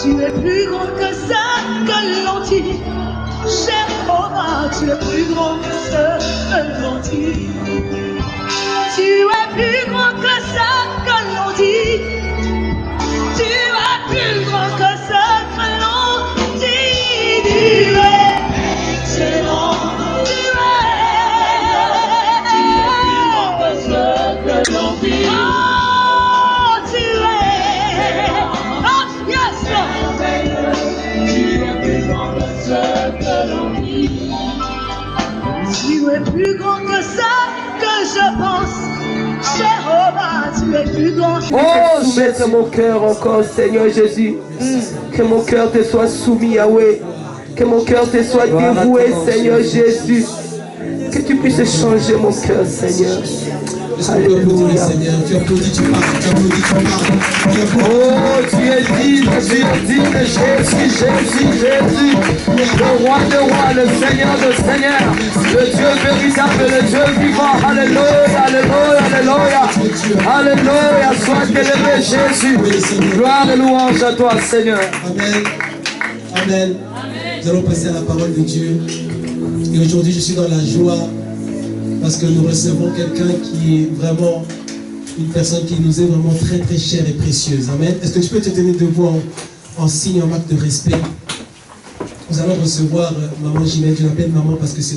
Tu es plus grand que ça, que l'on dit. Jéhovah, tu es plus grand que ça, que l'on dit. Tu es plus grand que ça, que l'on dit. Tu es plus grand que ça, que l'on dit. Tu es excellent. Tu es plus grand que ça, que l'on dit. Tu es plus grand que ça que je pense. Jéhovah, tu es plus grand. Oh, soumettre mon cœur encore, Seigneur Jésus. Que mon cœur te soit soumis, Yahweh. Que mon cœur te soit dévoué, Seigneur Jésus. Que tu puisses changer mon cœur, Seigneur. Alléluia. Tu applaudis, tu parles, tu applaudis, tu parles. Oh, tu es digne de Jésus, Jésus. Le roi de rois, le Seigneur de seigneurs. Le Dieu véritable, le Dieu vivant. Alléluia, alléluia, alléluia. Alléluia, sois élevé Jésus. Gloire et louange à toi, Seigneur. Amen. Amen. Nous allons passer à la parole de Dieu. Et aujourd'hui, je suis dans la joie parce que nous recevons quelqu'un qui est vraiment une personne qui nous est vraiment très très chère et précieuse. Amen. Est-ce que tu peux te tenir debout en signe, en acte de respect? Nous allons recevoir maman Ginette. Je l'appelle maman parce que c'est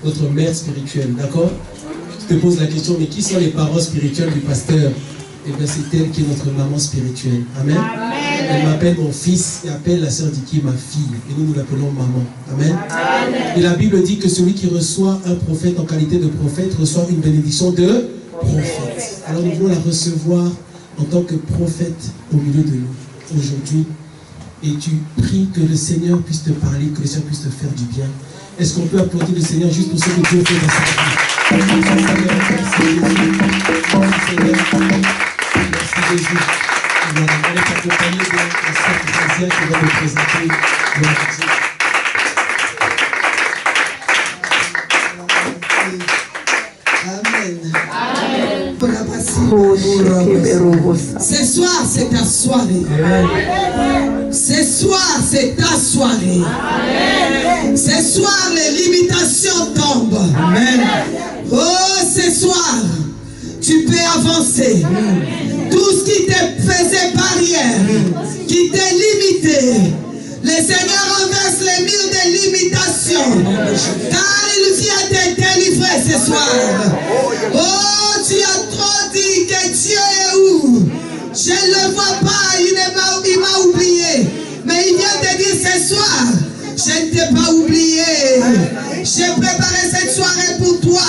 notre mère spirituelle. D'accord? Tu te poses la question, mais qui sont les parents spirituels du pasteur? Eh bien, c'est elle qui est notre maman spirituelle. Amen. Amen. Elle m'appelle mon fils et appelle la sœur Diki ma fille. Et nous l'appelons maman. Amen. Amen. Et la Bible dit que celui qui reçoit un prophète en qualité de prophète reçoit une bénédiction de prophète. Alors nous voulons la recevoir en tant que prophète au milieu de nous aujourd'hui. Et tu pries que le Seigneur puisse te parler, que le Seigneur puisse te faire du bien. Est-ce qu'on peut applaudir le Seigneur juste pour ce que Dieu fait dans sa vie? Merci Seigneur. Merci Jésus. On va être accompagné de la sœur Patricia qui va nous présenter le Jésus. Amen. Ce soir, c'est ta soirée. Ce soir, c'est ta soirée. Ce soir, les limitations tombent. Amen. Oh, ce soir, tu peux avancer. Tout ce qui te faisait barrière, qui t'est limité, le Seigneur renverse les murs de limitation. Car il vient te délivrer ce soir. Oh, tu as trop dit que Dieu est où? Je ne le vois pas, il m'a oublié. Mais il vient te dire ce soir, je ne t'ai pas oublié. J'ai préparé cette soirée pour toi.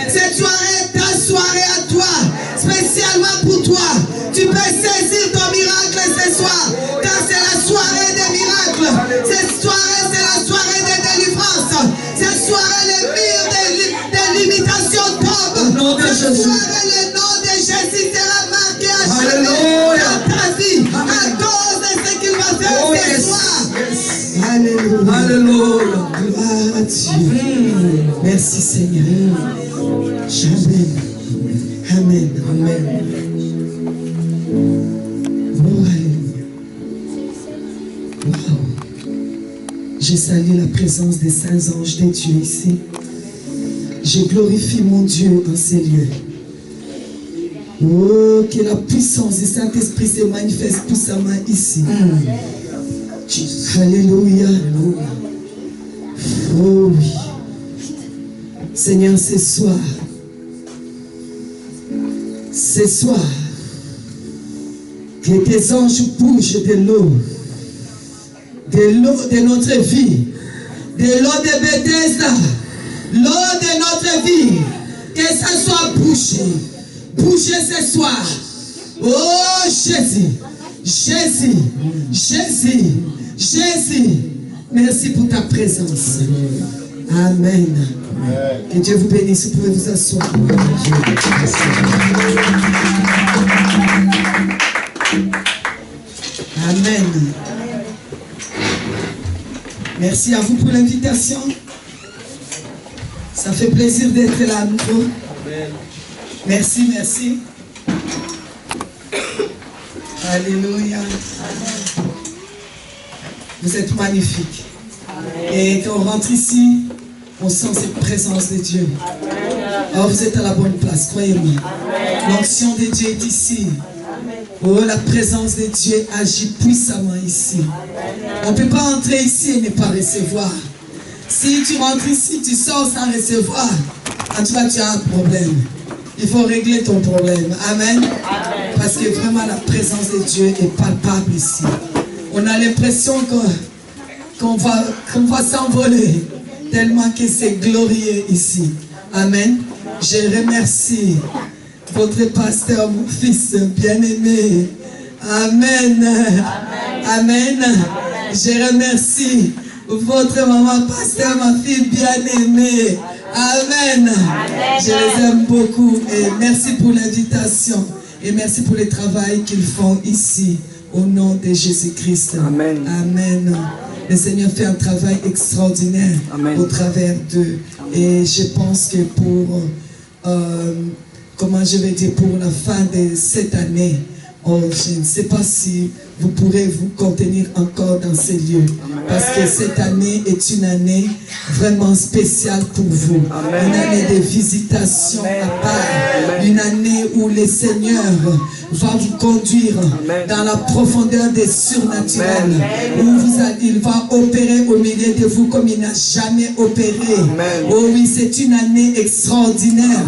Cette soirée est ta soirée à toi, spécialement pour toi. Tu peux saisir ton miracle ce soir, car c'est la soirée des miracles. Cette soirée, c'est la soirée de délivrance. Cette soirée, les murs des limitations tombent. Cette soirée, le nom de Jésus sera marqué à jamais dans ta vie, à cause de ce qu'il va faire ce soir. Alléluia. Alléluia. Gloire à Dieu. Merci Seigneur. Amen. Amen. Amen. Oh, alléluia. Wow. Je salue la présence des saints anges de Dieu ici. Je glorifie mon Dieu dans ces lieux. Oh, que la puissance du Saint-Esprit se manifeste puissamment ici. Alléluia. Oh oui. Seigneur, ce soir, que tes anges bougent de l'eau de notre vie, de l'eau de Bethesda, l'eau de notre vie, que ça soit bougé ce soir. Oh Jésus, Jésus, Jésus, Jésus, merci pour ta présence. Amen. Que Dieu vous bénisse. Vous pouvez vous asseoir. Amen. Merci à vous pour l'invitation. Ça fait plaisir d'être là à nouveau. Merci, merci. Alléluia. Vous êtes magnifiques. Et quand on rentre ici, on sent cette présence de Dieu. Oh, vous êtes à la bonne place, croyez-moi. L'onction de Dieu est ici. Oh, la présence de Dieu agit puissamment ici. On ne peut pas entrer ici et ne pas recevoir. Si tu rentres ici, tu sors sans recevoir, en tout cas, tu as un problème. Il faut régler ton problème. Amen. Parce que vraiment, la présence de Dieu est palpable ici. On a l'impression qu'on va s'envoler, tellement que c'est glorieux ici. Amen. Je remercie votre pasteur, mon fils bien-aimé. Amen. Amen. Je remercie votre maman, pasteur, ma fille bien-aimée. Amen. Je les aime beaucoup et merci pour l'invitation et merci pour le travail qu'ils font ici au nom de Jésus-Christ. Amen. Amen. Le Seigneur fait un travail extraordinaire au travers d'eux et je pense que pour comment je vais dire, pour la fin de cette année, je ne sais pas si vous pourrez vous contenir encore dans ces lieux. Parce que cette année est une année vraiment spéciale pour vous. Une année de visitation à part. Une année où le Seigneur va vous conduire dans la profondeur des surnaturels. Où il va opérer au milieu de vous comme il n'a jamais opéré. Oh oui, c'est une année extraordinaire.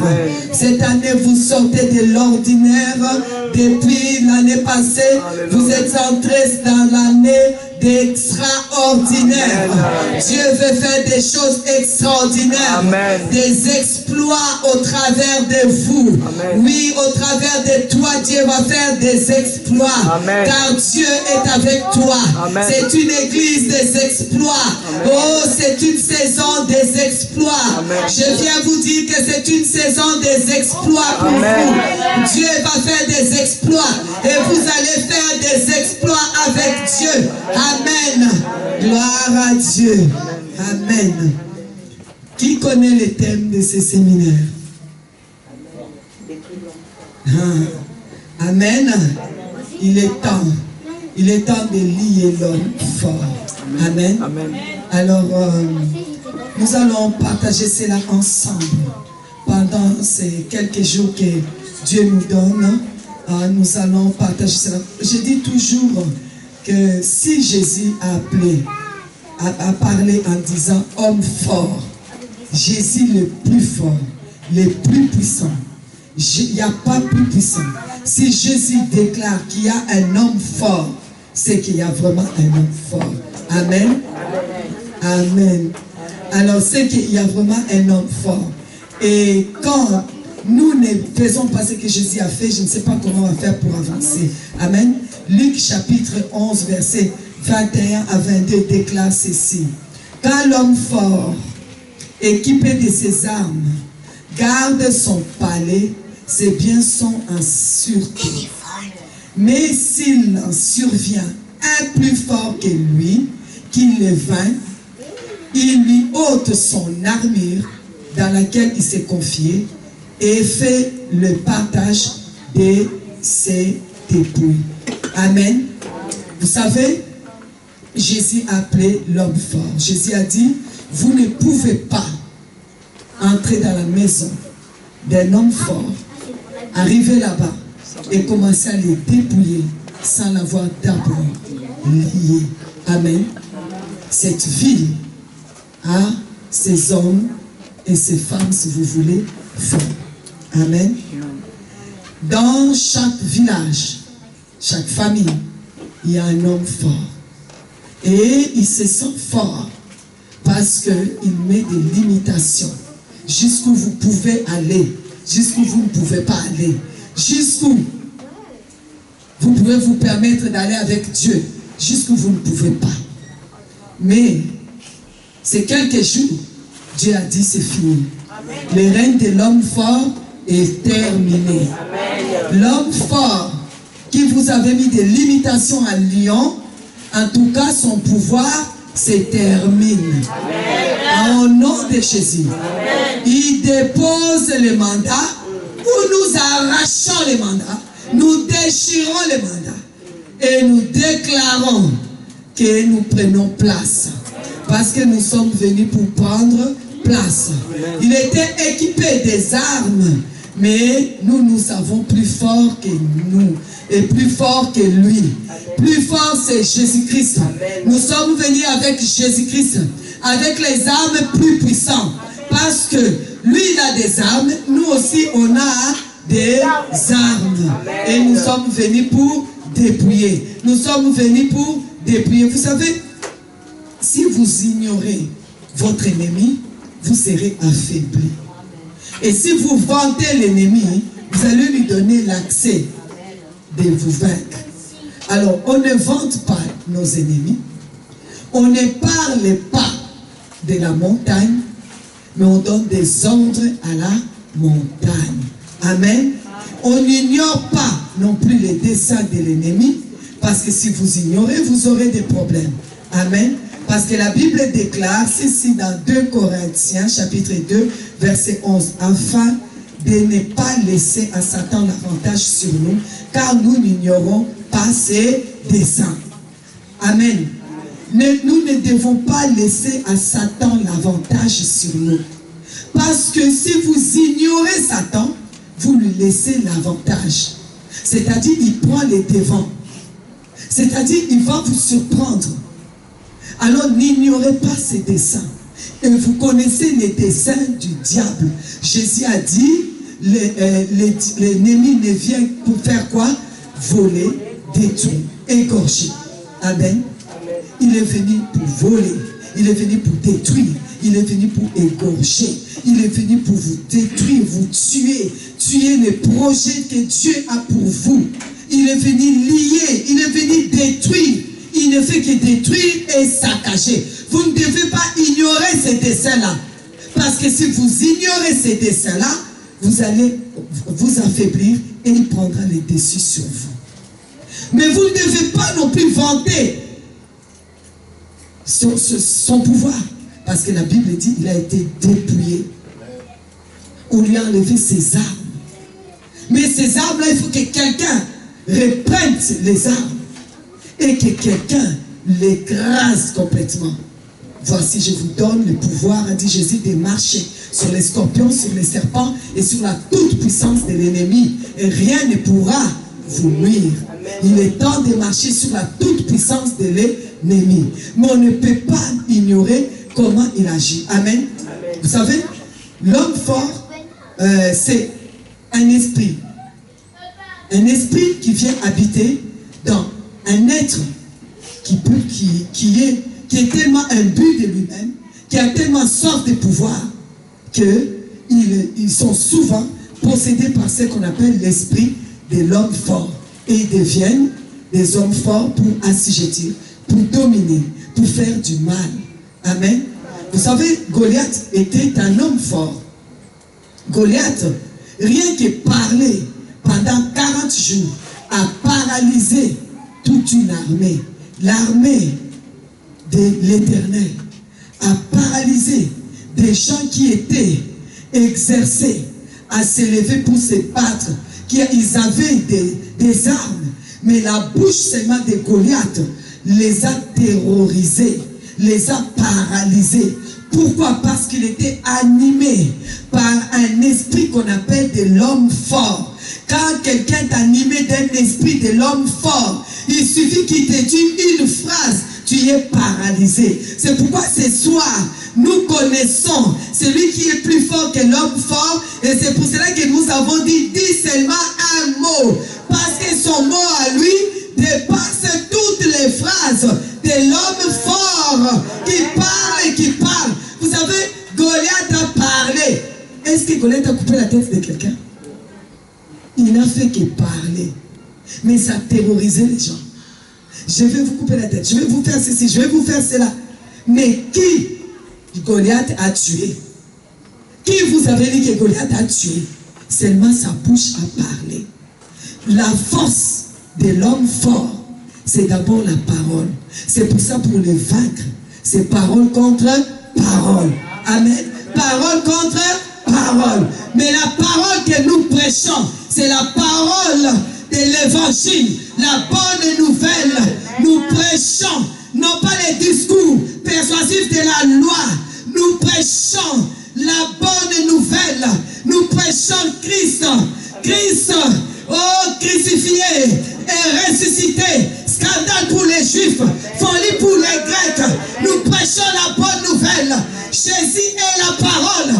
Cette année, vous sortez de l'ordinaire. Depuis l'année passée, vous êtes entrés dans l'année d'extraordinaire. Dieu veut faire des choses extraordinaires. Des exploits au travers de vous. Oui, au travers de toi, Dieu va faire des exploits. Car Dieu est avec toi. C'est une église des exploits. Oh, c'est une saison des exploits. Je viens vous dire que c'est une saison des exploits pour vous. Dieu va faire des exploits. Et vous allez faire des exploits avec Dieu. Amen. Gloire à Dieu. Amen. Qui connaît les thèmes de ces séminaires? Amen. Il est temps. Il est temps de lier l'homme fort. Amen. Alors, nous allons partager cela ensemble pendant ces quelques jours que Dieu nous donne. Nous allons partager cela. Je dis toujours que si Jésus a appelé, a parlé en disant homme fort, Jésus le plus fort, le plus puissant, il n'y a pas plus puissant. Si Jésus déclare qu'il y a un homme fort, c'est qu'il y a vraiment un homme fort. Amen. Amen. Alors c'est qu'il y a vraiment un homme fort. Et quand nous ne faisons pas ce que Jésus a fait, je ne sais pas comment on va faire pour avancer. Amen. Luc chapitre 11, verset 21 à 22 déclare ceci. Quand l'homme fort, équipé de ses armes, garde son palais, ses biens sont en sûreté. Mais s'il en survient un plus fort que lui, qui le vainc, il lui ôte son armure dans laquelle il s'est confié et fait le partage de ses dépouilles. Amen. Vous savez, Jésus a appelé l'homme fort. Jésus a dit, vous ne pouvez pas entrer dans la maison d'un homme fort, arriver là-bas et commencer à les dépouiller sans l'avoir d'abord lié. Amen. Cette ville a ses hommes et ses femmes, si vous voulez, forts. Amen. Dans chaque village, chaque famille, il y a un homme fort. Et il se sent fort parce qu'il met des limitations. Jusqu'où vous pouvez aller, jusqu'où vous ne pouvez pas aller, jusqu'où vous pouvez vous permettre d'aller avec Dieu, jusqu'où vous ne pouvez pas. Mais c'est quelques jours, Dieu a dit c'est fini. Le règne de l'homme fort est terminé. L'homme fort qui vous avait mis des limitations à Lyon, en tout cas son pouvoir se termine. Au nom de Jésus. Il dépose le mandat ou nous arrachons les mandats, nous déchirons les mandats et nous déclarons que nous prenons place. Parce que nous sommes venus pour prendre place. Il était équipé des armes, mais nous savons plus fort que nous et plus fort que lui. Plus fort, c'est Jésus-Christ. Nous sommes venus avec Jésus-Christ, avec les armes plus puissantes. Parce que lui, il a des armes, nous aussi, on a des armes. Et nous sommes venus pour dépouiller. Nous sommes venus pour dépouiller. Vous savez, si vous ignorez votre ennemi, vous serez affaibli. Et si vous vantez l'ennemi, vous allez lui donner l'accès de vous vaincre. Alors, on ne vante pas nos ennemis. On ne parle pas de la montagne, mais on donne des ordres à la montagne. Amen. On n'ignore pas non plus les desseins de l'ennemi, parce que si vous ignorez, vous aurez des problèmes. Amen. Parce que la Bible déclare ceci dans 2 Corinthiens, chapitre 2, verset 11, afin de ne pas laisser à Satan l'avantage sur nous, car nous n'ignorons pas ses desseins. Amen. Nous ne devons pas laisser à Satan l'avantage sur nous. Parce que si vous ignorez Satan, vous lui laissez l'avantage. C'est-à-dire, il prend les devants. C'est-à-dire, il va vous surprendre. Alors, n'ignorez pas ses desseins. Et vous connaissez les desseins du diable. Jésus a dit, l'ennemi ne vient pour faire quoi? Voler, détruire, égorger. Amen. Il est venu pour voler. Il est venu pour détruire. Il est venu pour égorger. Il est venu pour vous détruire, vous tuer. Tuer les projets que Dieu a pour vous. Il est venu lier. Il est venu détruire. Il ne fait que détruire et saccager. Vous ne devez pas ignorer ces desseins-là. Parce que si vous ignorez ces desseins-là, vous allez vous affaiblir et il prendra les dessus sur vous. Mais vous ne devez pas non plus vanter son pouvoir. Parce que la Bible dit qu'il a été dépouillé. On lui a enlevé ses armes. Mais ces armes-là, il faut que quelqu'un reprenne les armes. Et que quelqu'un l'écrase complètement. Voici, je vous donne le pouvoir, a dit Jésus, de marcher sur les scorpions, sur les serpents et sur la toute-puissance de l'ennemi. Et rien ne pourra vous nuire. Il est temps de marcher sur la toute-puissance de l'ennemi. Mais on ne peut pas ignorer comment il agit. Amen. Vous savez, l'homme fort, c'est un esprit. Un esprit qui vient habiter dans un être qui est tellement imbu de lui-même, qui a tellement soif de pouvoir, qu'ils sont souvent possédés par ce qu'on appelle l'esprit de l'homme fort. Et ils deviennent des hommes forts pour assujettir, pour dominer, pour faire du mal. Amen. Vous savez, Goliath était un homme fort. Goliath, rien que parler pendant 40 jours, a paralysé toute une armée. L'armée de l'Éternel a paralysé des gens qui étaient exercés à s'élever pour se battre, ils avaient des armes, mais la bouche seulement de Goliath les a terrorisés, les a paralysés. Pourquoi? Parce qu'il était animé par un esprit qu'on appelle de l'homme fort. Quand quelqu'un est animé d'un esprit de l'homme fort, il suffit qu'il te dise une phrase, tu es paralysé. C'est pourquoi ce soir, nous connaissons celui qui est plus fort que l'homme fort. Et c'est pour cela que nous avons dit seulement un mot. Parce que son mot à lui dépasse toutes les phrases de l'homme fort qui parle et qui parle. Vous savez, Goliath a parlé. Est-ce que Goliath a coupé la tête de quelqu'un? Il n'a fait que parler. Mais ça a terrorisé les gens. Je vais vous couper la tête, je vais vous faire ceci, je vais vous faire cela. Mais qui Goliath a tué? Qui vous avez dit que Goliath a tué? Seulement sa bouche a parlé. La force de l'homme fort, c'est d'abord la parole. C'est pour ça, pour les vaincre, c'est parole contre parole. Amen. Parole contre parole. Mais la parole que nous prêchons, c'est la parole de l'évangile, la bonne nouvelle. Nous prêchons non les discours persuasifs de la loi. Nous prêchons la bonne nouvelle. Nous prêchons Christ. Christ, oh, crucifié et ressuscité. Scandale pour les Juifs, folie pour les Grecs. Nous prêchons la bonne nouvelle. Jésus est la parole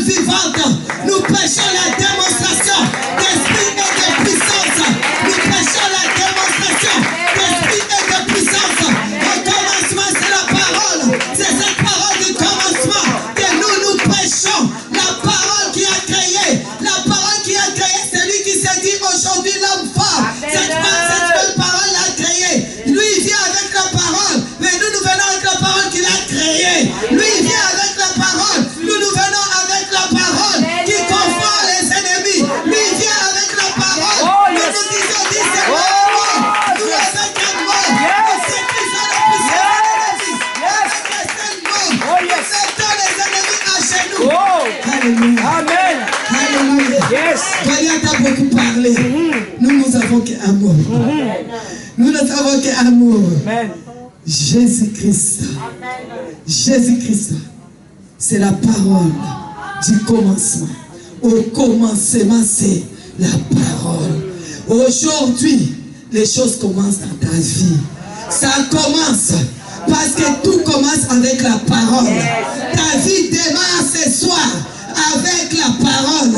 vivante. Nous prêchons la démonstration d'esprit et de puissance. Nous prêchons la démonstration d'esprit et de puissance. Au commencement, c'est la parole. C'est cette parole du commencement que nous prêchons. La parole qui a créé. La parole qui a créé, c'est lui qui s'est dit aujourd'hui l'homme fort. Cette parole l'a créé. Lui, il vient avec la parole. Mais nous venons avec la parole qu'il a créée. Lui, il vient avec la parole. Nous venons avec la parole qui confond les ennemis. Lui, il vient avec la parole. Nous nous disons, c'est moi. Nous avec un mot. Nous sécurisons la puissance de l'ennemi. Avec un seul mot. Nous mettons les ennemis à genoux. Alléluia. Amen. Alléluia. Yes. Goliath a beaucoup parlé. Nous avons qu'amour. Nous n'avons qu'amour. Amen. Jésus-Christ. Jésus-Christ. C'est la parole du commencement. Au commencement, c'est la parole. Aujourd'hui, les choses commencent dans ta vie. Ça commence parce que tout commence avec la parole. Ta vie démarre ce soir avec la parole.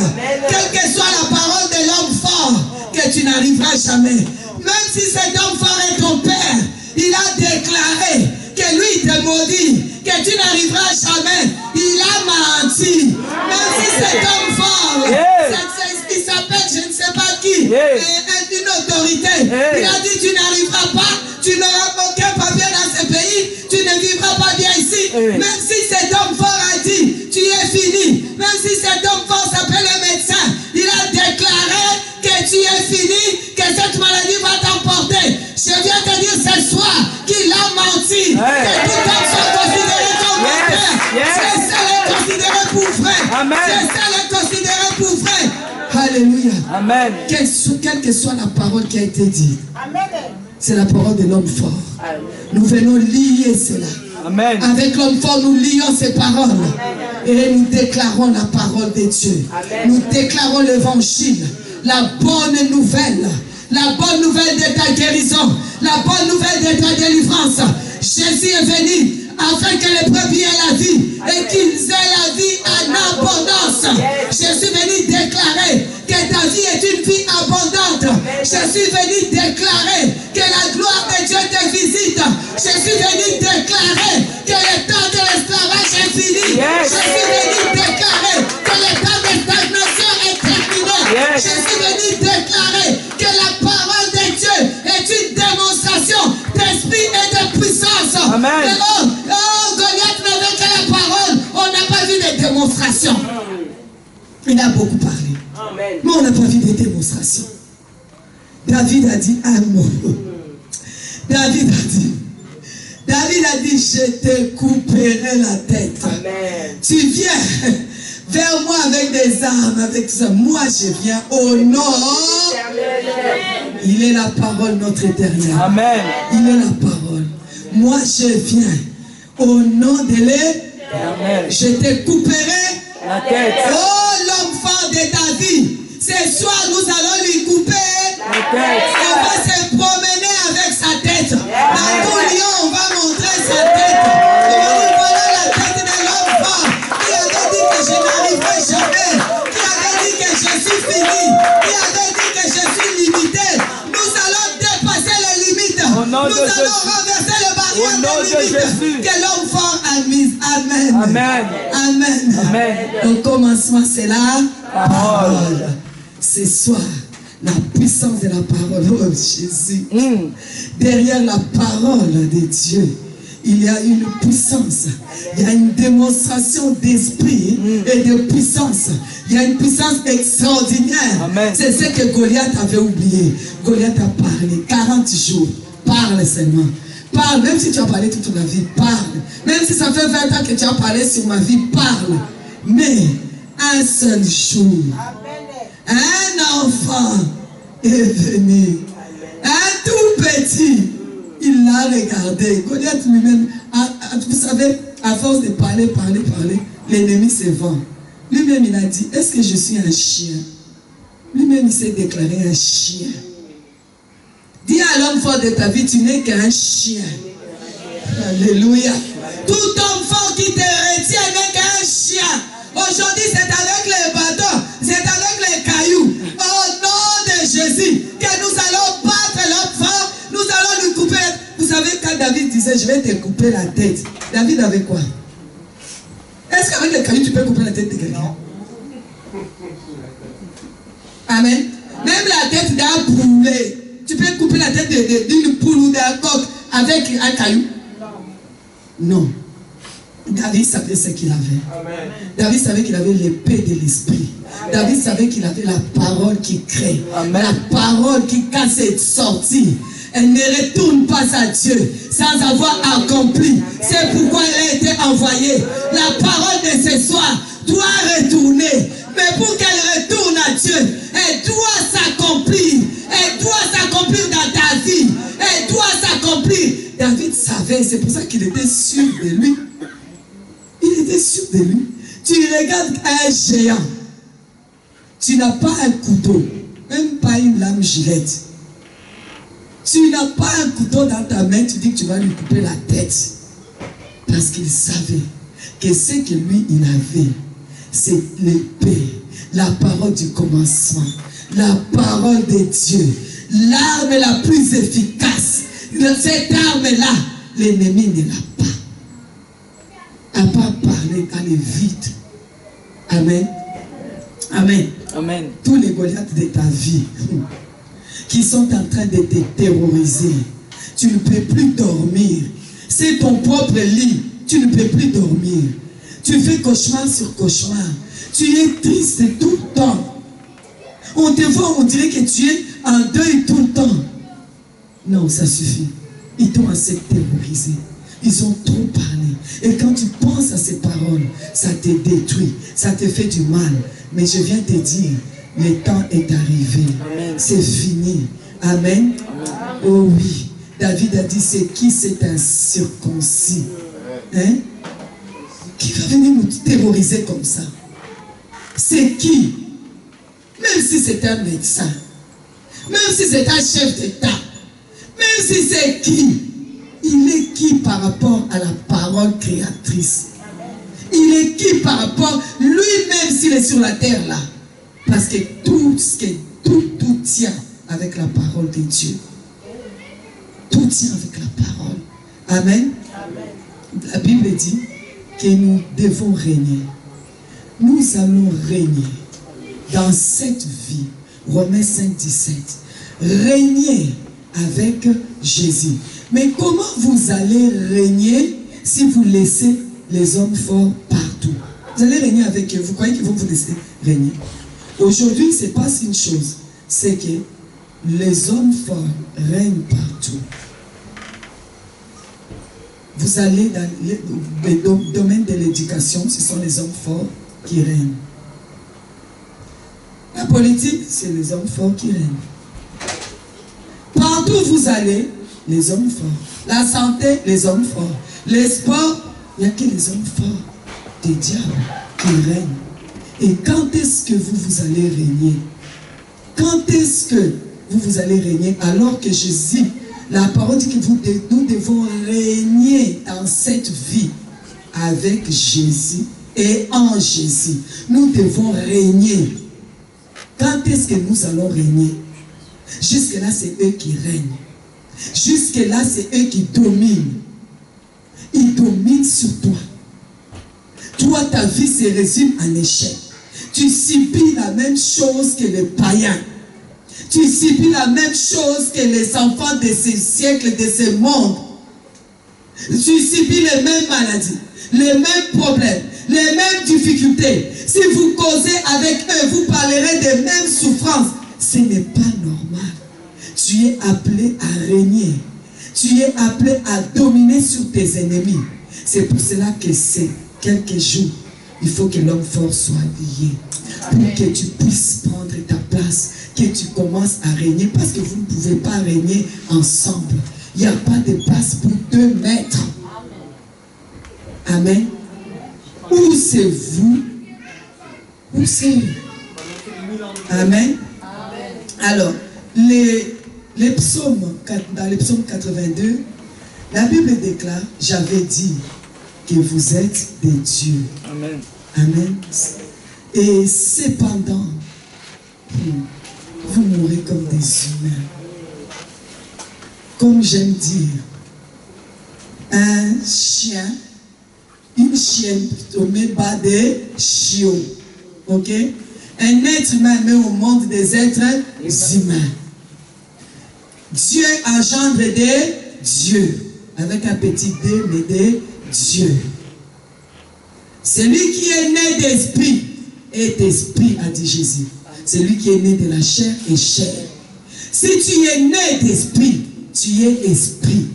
Quelle que soit la parole de l'homme fort, que tu n'arriveras jamais. Même si cet homme fort est ton père, il a déclaré que lui te maudit, que tu n'arriveras jamais. Il a menti. Même si cet homme fort, il s'appelle je ne sais pas qui, une autorité, il a dit tu n'arriveras pas, tu n'auras aucun papier dans ce pays, tu ne vivras pas bien ici. Même si cet homme fort a dit tu es fini, même si cet homme fort s'appelle un médecin, il a déclaré que tu es fini, que cette maladie va t'emporter. Je viens te dire ce soir qu'il a menti, que tout homme soit considéré comme menteur. C'est ça les considérer pour vrai. C'est ça les considérer pour vrai. Alléluia. Amen. Quelle que soit la parole qui a été dite, c'est la parole de l'homme fort. Nous venons lier cela. Amen. Avec l'homme fort, nous lions ces paroles. Et nous déclarons la parole de Dieu. Nous déclarons l'évangile, la bonne nouvelle. La bonne nouvelle de ta guérison. La bonne nouvelle de ta délivrance. Jésus est venu afin que les brebis aient la vie et qu'ils aient la vie en abondance. Je suis venu déclarer que ta vie est une vie abondante. Je suis venu déclarer que la gloire de Dieu te visite. Je suis venu déclarer que le temps de l'esclavage est fini. Je suis venu déclarer que le temps de stagnation est terminé. Je suis venu déclarer que la parole de Dieu est une démonstration d'esprit et de puissance. Amen. Goliath n'avait que la parole. On n'a pas vu de démonstration. Il a beaucoup parlé. Amen. Mais on n'a pas vu de démonstration. David a dit un mot. David a dit, je te couperai la tête. Amen. Tu viens vers moi avec des armes, avec ça. Moi, je viens au nom. Il est la parole, notre éternel. Amen. Il est la parole. Moi, je viens au nom de l'Éternel. Je te couperai la tête. Oh, l'homme fort de ta vie. Ce soir, nous allons lui couper la tête. On va se promener avec sa tête. Dans tout lieu, on va montrer sa tête. On va dire, voilà la tête de l'homme fort qui avait dit que je n'arriverai jamais, qui avait dit que je suis fini, qui avait dit que je suis limité. Nous allons dépasser les limites. Nous allons renverser les barrières des limites que l'homme fort a mises. Amen. Amen. Amen. Amen. Au commencement, c'est la parole. Ce soir, la puissance de la parole, oh Jésus. Derrière la parole de Dieu, il y a une puissance. Il y a une démonstration d'esprit et de puissance. Il y a une puissance extraordinaire. C'est ce que Goliath avait oublié. Goliath a parlé 40 jours. Parle seulement. Parle, même si tu as parlé toute ta vie, parle. Même si ça fait 20 ans que tu as parlé sur ma vie, parle. Mais un seul jour, un enfant est venu. Un tout petit. Il l'a regardé. Goliath lui-même, vous savez, à force de parler, l'ennemi se vend. Lui-même, il a dit, est-ce que je suis un chien? Lui-même, il s'est déclaré un chien. Dis à l'homme fort de ta vie, tu n'es qu'un chien. Alléluia. Tout homme fort qui te retient n'est qu'un chien. Aujourd'hui, c'est avec les bâtons, c'est avec les cailloux. Au nom de Jésus, que nous allons battre l'homme fort, nous allons lui couper. Vous savez, quand David disait, je vais te couper la tête, David avait quoi? Est-ce qu'avec les cailloux, tu peux couper la tête de quelqu'un? Amen. Même la tête d'un poulet. Tu peux couper la tête d'une poule ou d'un coq avec un caillou? Non. David savait ce qu'il avait. Amen. David savait qu'il avait l'épée de l'esprit. David savait qu'il avait la parole qui crée. Amen. La parole qui, quand c'est sorti, elle ne retourne pas à Dieu sans avoir accompli. C'est pourquoi elle a été envoyée. La parole de ce soir doit retourner. Mais pour qu'elle retourne à Dieu, elle doit s'accomplir. Elle doit s'accomplir dans ta vie. Elle doit s'accomplir. David savait, c'est pour ça qu'il était sûr de lui. Il était sûr de lui. Tu regardes un géant. Tu n'as pas un couteau, même pas une lame gilette. Tu n'as pas un couteau dans ta main, tu dis que tu vas lui couper la tête. Parce qu'il savait que ce que lui, il avait, c'est l'épée, la parole du commencement, la parole de Dieu, l'arme la plus efficace. Cette arme-là, l'ennemi ne l'a pas. À part parler, aller vite. Amen. Amen. Amen. Tous les Goliaths de ta vie qui sont en train de te terroriser, tu ne peux plus dormir. C'est ton propre lit, tu ne peux plus dormir. Tu fais cauchemar sur cauchemar. Tu es triste tout le temps. On te voit, on dirait que tu es en deuil tout le temps. Non, ça suffit. Ils t'ont assez terrorisé. Ils ont trop parlé. Et quand tu penses à ces paroles, ça te détruit, ça te fait du mal. Mais je viens te dire, le temps est arrivé. C'est fini. Amen. Amen. Oh oui. David a dit, c'est qui c'est un circoncis? Hein? Qui va venir nous terroriser comme ça? C'est qui? Même si c'est un médecin, même si c'est un chef d'État, même si c'est qui, il est qui par rapport à la parole créatrice? Il est qui par rapport, lui-même s'il est sur la terre là? Parce que tout tient avec la parole de Dieu. Tout tient avec la parole. Amen. Amen. La Bible dit que nous devons régner. Nous allons régner dans cette vie. Romains 5, 17. Régner avec Jésus. Mais comment vous allez régner si vous laissez les hommes forts partout? Vous allez régner avec eux. Vous croyez qu'ils vont vous laisser régner? Aujourd'hui, il se passe une chose. C'est que les hommes forts règnent partout. Vous allez dans le domaine de l'éducation, ce sont les hommes forts qui règnent. La politique, c'est les hommes forts qui règnent. Partout où vous allez, les hommes forts. La santé, les hommes forts. Les sports, il n'y a que les hommes forts des diables qui règnent. Et quand est-ce que vous allez régner? Quand est-ce que vous allez régner? Alors que Jésus, la parole dit que nous devons régner dans cette vie avec Jésus et en Jésus. Nous devons régner. Quand est-ce que nous allons régner? Jusque-là, c'est eux qui règnent. Jusque-là, c'est eux qui dominent. Ils dominent sur toi. Toi, ta vie se résume en échec. Tu subis la même chose que les païens. Tu subis la même chose que les enfants de ce siècle, de ce monde. Tu subis les mêmes maladies, les mêmes problèmes, les mêmes difficultés. Si vous causez avec eux, vous parlerez des mêmes souffrances. Ce n'est pas normal. Tu es appelé à régner. Tu es appelé à dominer sur tes ennemis. C'est pour cela que c'est quelques jours. Il faut que l'homme fort soit lié. Pour que tu puisses prendre ta place. Que tu commences à régner. Parce que vous ne pouvez pas régner ensemble. Il n'y a pas de place pour 2 mètres. Amen. Où c'est vous? Où c'est? Amen. Alors, les psaumes, dans les psaumes 82, la Bible déclare, j'avais dit que vous êtes des dieux. Amen. Amen. Et cependant, vous mourrez comme des humains. Comme j'aime dire, un chien, une chienne plutôt, met bas des chiots. Ok? Un être humain met au monde des êtres humains. Dieu engendre des dieux, avec un petit d, mais des dieux. Celui qui est né d'esprit est esprit, a dit Jésus. Celui qui est né de la chair est chair. Si tu es né d'esprit, tu es esprit.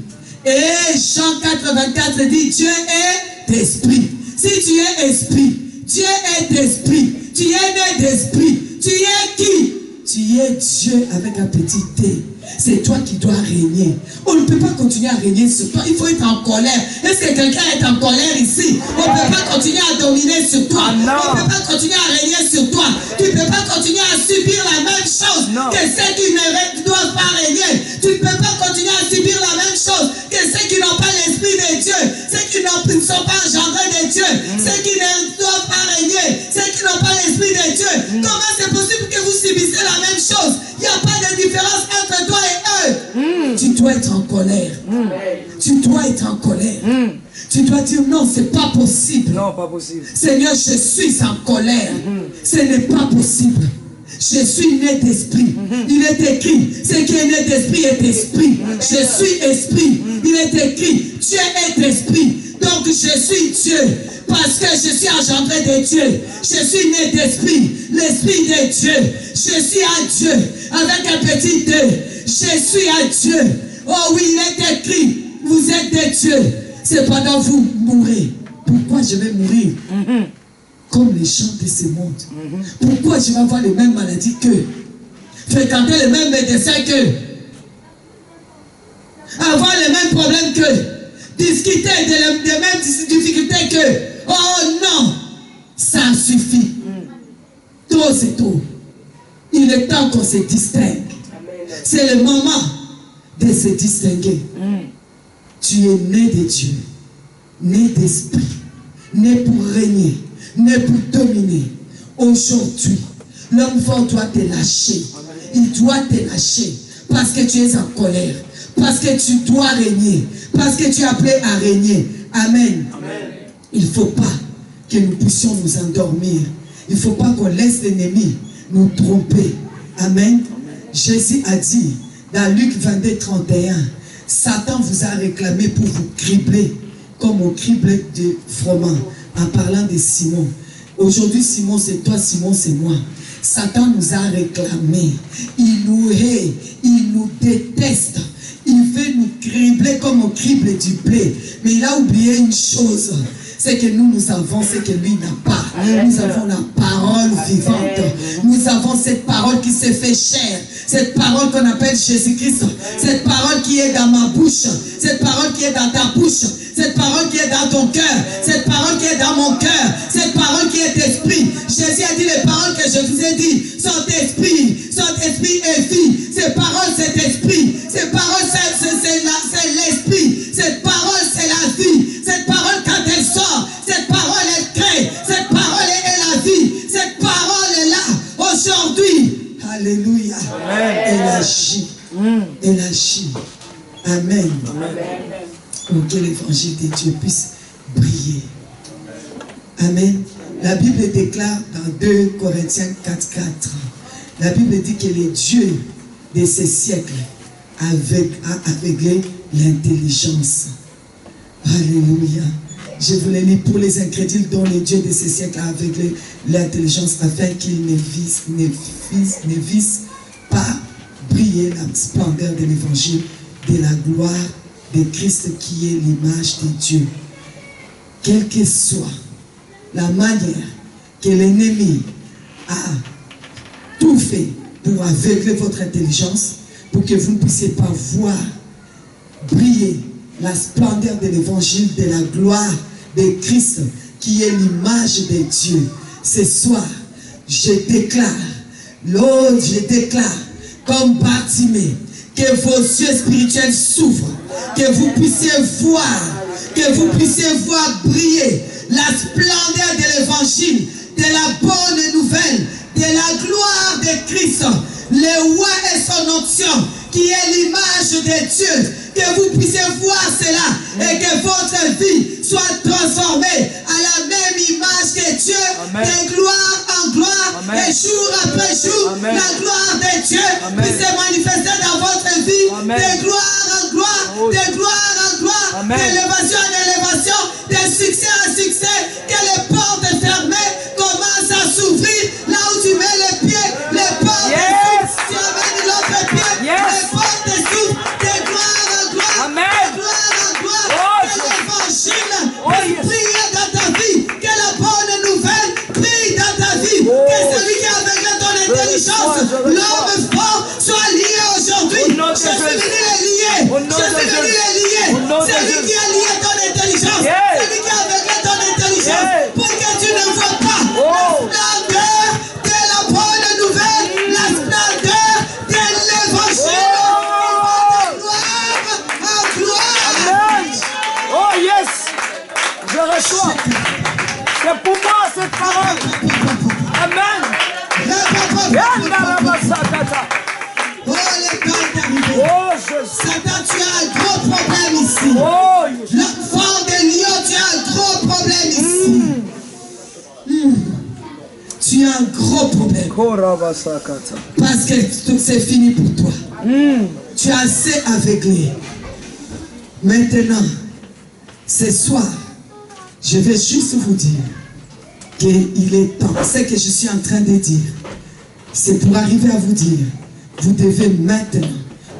Et Jean 4,24 dit, Dieu est d'esprit. Si tu es esprit, Dieu est d'esprit. Tu es né d'esprit. Tu es qui? Tu es Dieu avec un petit T. C'est toi qui dois régner. On ne peut pas continuer à régner sur toi. Il faut être en colère. Est-ce que quelqu'un est en colère ici? On ne peut pas continuer à dominer sur toi. On ne peut pas continuer à régner sur toi. Tu ne peux pas continuer à subir la même chose que ceux qui ne doivent pas régner. Tu ne peux pas continuer à subir la même chose que ceux qui n'ont pas l'esprit de Dieu. Ceux qui ne sont pas engendrés de Dieu. Ceux qui ne doivent pas régner. Ceux qui n'ont pas l'esprit de Dieu. Comment c'est possible que vous subissez la même chose? Il n'y a pas de différence entre toi et eux. Tu dois être en colère. Tu dois être en colère. Tu dois dire non, c'est pas possible. Non, pas possible. Seigneur, je suis en colère. Ce n'est pas possible. Je suis né d'esprit. Il est écrit, ce qui est né d'esprit est esprit. Je suis esprit. Il est écrit, Dieu est esprit. Donc je suis Dieu. Parce que je suis engendré de Dieu. Je suis né d'esprit. L'esprit de Dieu. Je suis à Dieu. Avec un petit D. Je suis à Dieu. Oh oui, il est écrit, vous êtes des dieux. Cependant vous mourrez. Pourquoi je vais mourir? Comme les gens de ce monde. Pourquoi je vais avoir les mêmes maladies qu'eux? Fréquenter les mêmes médecins qu'eux? Avoir les mêmes problèmes qu'eux? Discuter des mêmes difficultés qu'eux? Oh non! Ça suffit. Trop c'est trop. Il est temps qu'on se distingue. C'est le moment de se distinguer. Tu es né de Dieu, né d'esprit, né pour régner, né pour dominer. Aujourd'hui, l'homme fort doit te lâcher. Il doit te lâcher parce que tu es en colère, parce que tu dois régner, parce que tu es appelé à régner. Amen. Il ne faut pas que nous puissions nous endormir. Il ne faut pas qu'on laisse l'ennemi nous tromper. Amen. Jésus a dit dans Luc 22, 31, Satan vous a réclamé pour vous cribler comme on crible de froment, en parlant de Simon. Aujourd'hui, Simon, c'est toi, Simon, c'est moi. Satan nous a réclamé. Il nous hait, il nous déteste. Il veut nous cribler comme on crible du blé. Mais il a oublié une chose. C'est que nous avons ce que lui n'a pas. Nous avons la parole vivante. Nous avons cette parole qui s'est fait chair. Cette parole qu'on appelle Jésus-Christ. Cette parole qui est dans ma bouche. Cette parole qui est dans ta bouche. Cette parole qui est dans ton cœur. Cette parole qui est dans mon cœur. Cette parole qui est esprit. Jésus a dit les paroles que je vous ai dit sont esprit. Sont esprit et vie. Ces paroles c'est esprit. Ces paroles c'est l'esprit. Cette parole c'est la vie. Cette parole quand elle sort, cette parole elle crée. Cette parole est la vie. Cette parole est là aujourd'hui. Alléluia. Elle agit. Elle agit. Amen. Pour que l'évangile de Dieu puisse briller. Amen. La Bible déclare dans 2 Corinthiens 4:4. La Bible dit que les dieux de ces siècles a aveuglé l'intelligence. Alléluia. Je voulais lire pour les incrédules dont les dieux de ces siècles a aveuglé l'intelligence afin qu'ils ne vissent pas briller la splendeur de l'évangile de la gloire de Christ qui est l'image de Dieu. Quelle que soit la manière que l'ennemi a tout fait pour aveugler votre intelligence, pour que vous ne puissiez pas voir briller la splendeur de l'évangile de la gloire de Christ qui est l'image de Dieu. Ce soir, je déclare, Lord, je déclare comme Bartimée, que vos yeux spirituels s'ouvrent, que vous puissiez voir briller la splendeur de l'évangile, de la bonne nouvelle, de la gloire de Christ, le roi et son onction, qui est l'image de Dieu, que vous puissiez voir cela et que votre vie soit transformée à la même image que Dieu, de gloire en gloire, et jour après jour, la gloire de Dieu puisse se manifester dans votre vie, de gloire en gloire, de gloire en gloire, d'élévation en élévation, de succès en succès, que les portes fermées commencent à s'ouvrir, là où tu mets les pieds, les portes s'ouvrent, tu amènes l'autre pied, les portes s'ouvrent, de gloire en gloire, de gloire en gloire, que l'évangile brille dans ta vie, que la bonne nouvelle brille dans ta vie, que celui qui a aveuglé ton intelligence, l'homme fort, soit lié aujourd'hui. Je suis venu les lier, celui qui a lié ton intelligence, celui qui a aveuglé ton intelligence, pour que tu ne vois pas la splendeur de la bonne nouvelle, la splendeur de l'évangile, de gloire en gloire. Oh yes, je reçois. C'est pour moi cette parole. Amen. Oh, le temps est arrivé. Oh Jésus. Satan, tu as un gros problème ici. Oh Jésus. L'enfant de Lyon, tu as un gros problème ici. Tu as un gros problème. Parce que tout c'est fini pour toi. Tu as assez aveuglé. Maintenant, ce soir, je vais juste vous dire qu'il est temps. Ce que je suis en train de dire, c'est pour arriver à vous dire, vous devez maintenant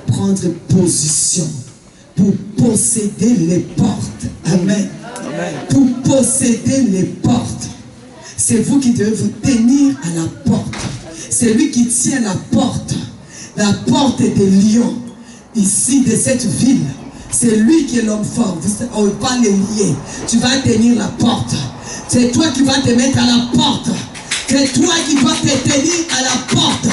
prendre position pour posséder les portes. Amen. Pour posséder les portes. C'est vous qui devez vous tenir à la porte. C'est lui qui tient la porte des lions, ici de cette ville. C'est lui qui est l'homme fort. On ne va pas les lier. Tu vas tenir la porte. C'est toi qui vas te mettre à la porte. C'est toi qui dois te tenir à la porte.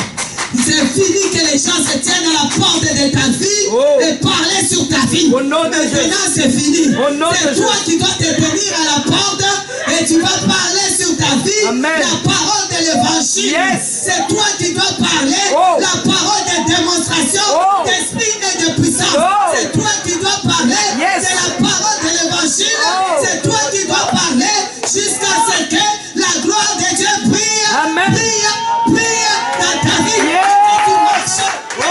C'est fini que les gens se tiennent à la porte de ta vie et parler sur ta vie. Maintenant c'est fini. C'est toi qui dois te tenir à la porte et tu vas parler sur ta vie la parole de l'évangile. C'est toi qui dois parler la parole de démonstration d'esprit et de puissance. C'est toi qui dois parler de la parole de l'évangile. C'est toi qui dois parler jusqu'à ce que la gloire de Dieu brille dans ta vie. Et tu marches en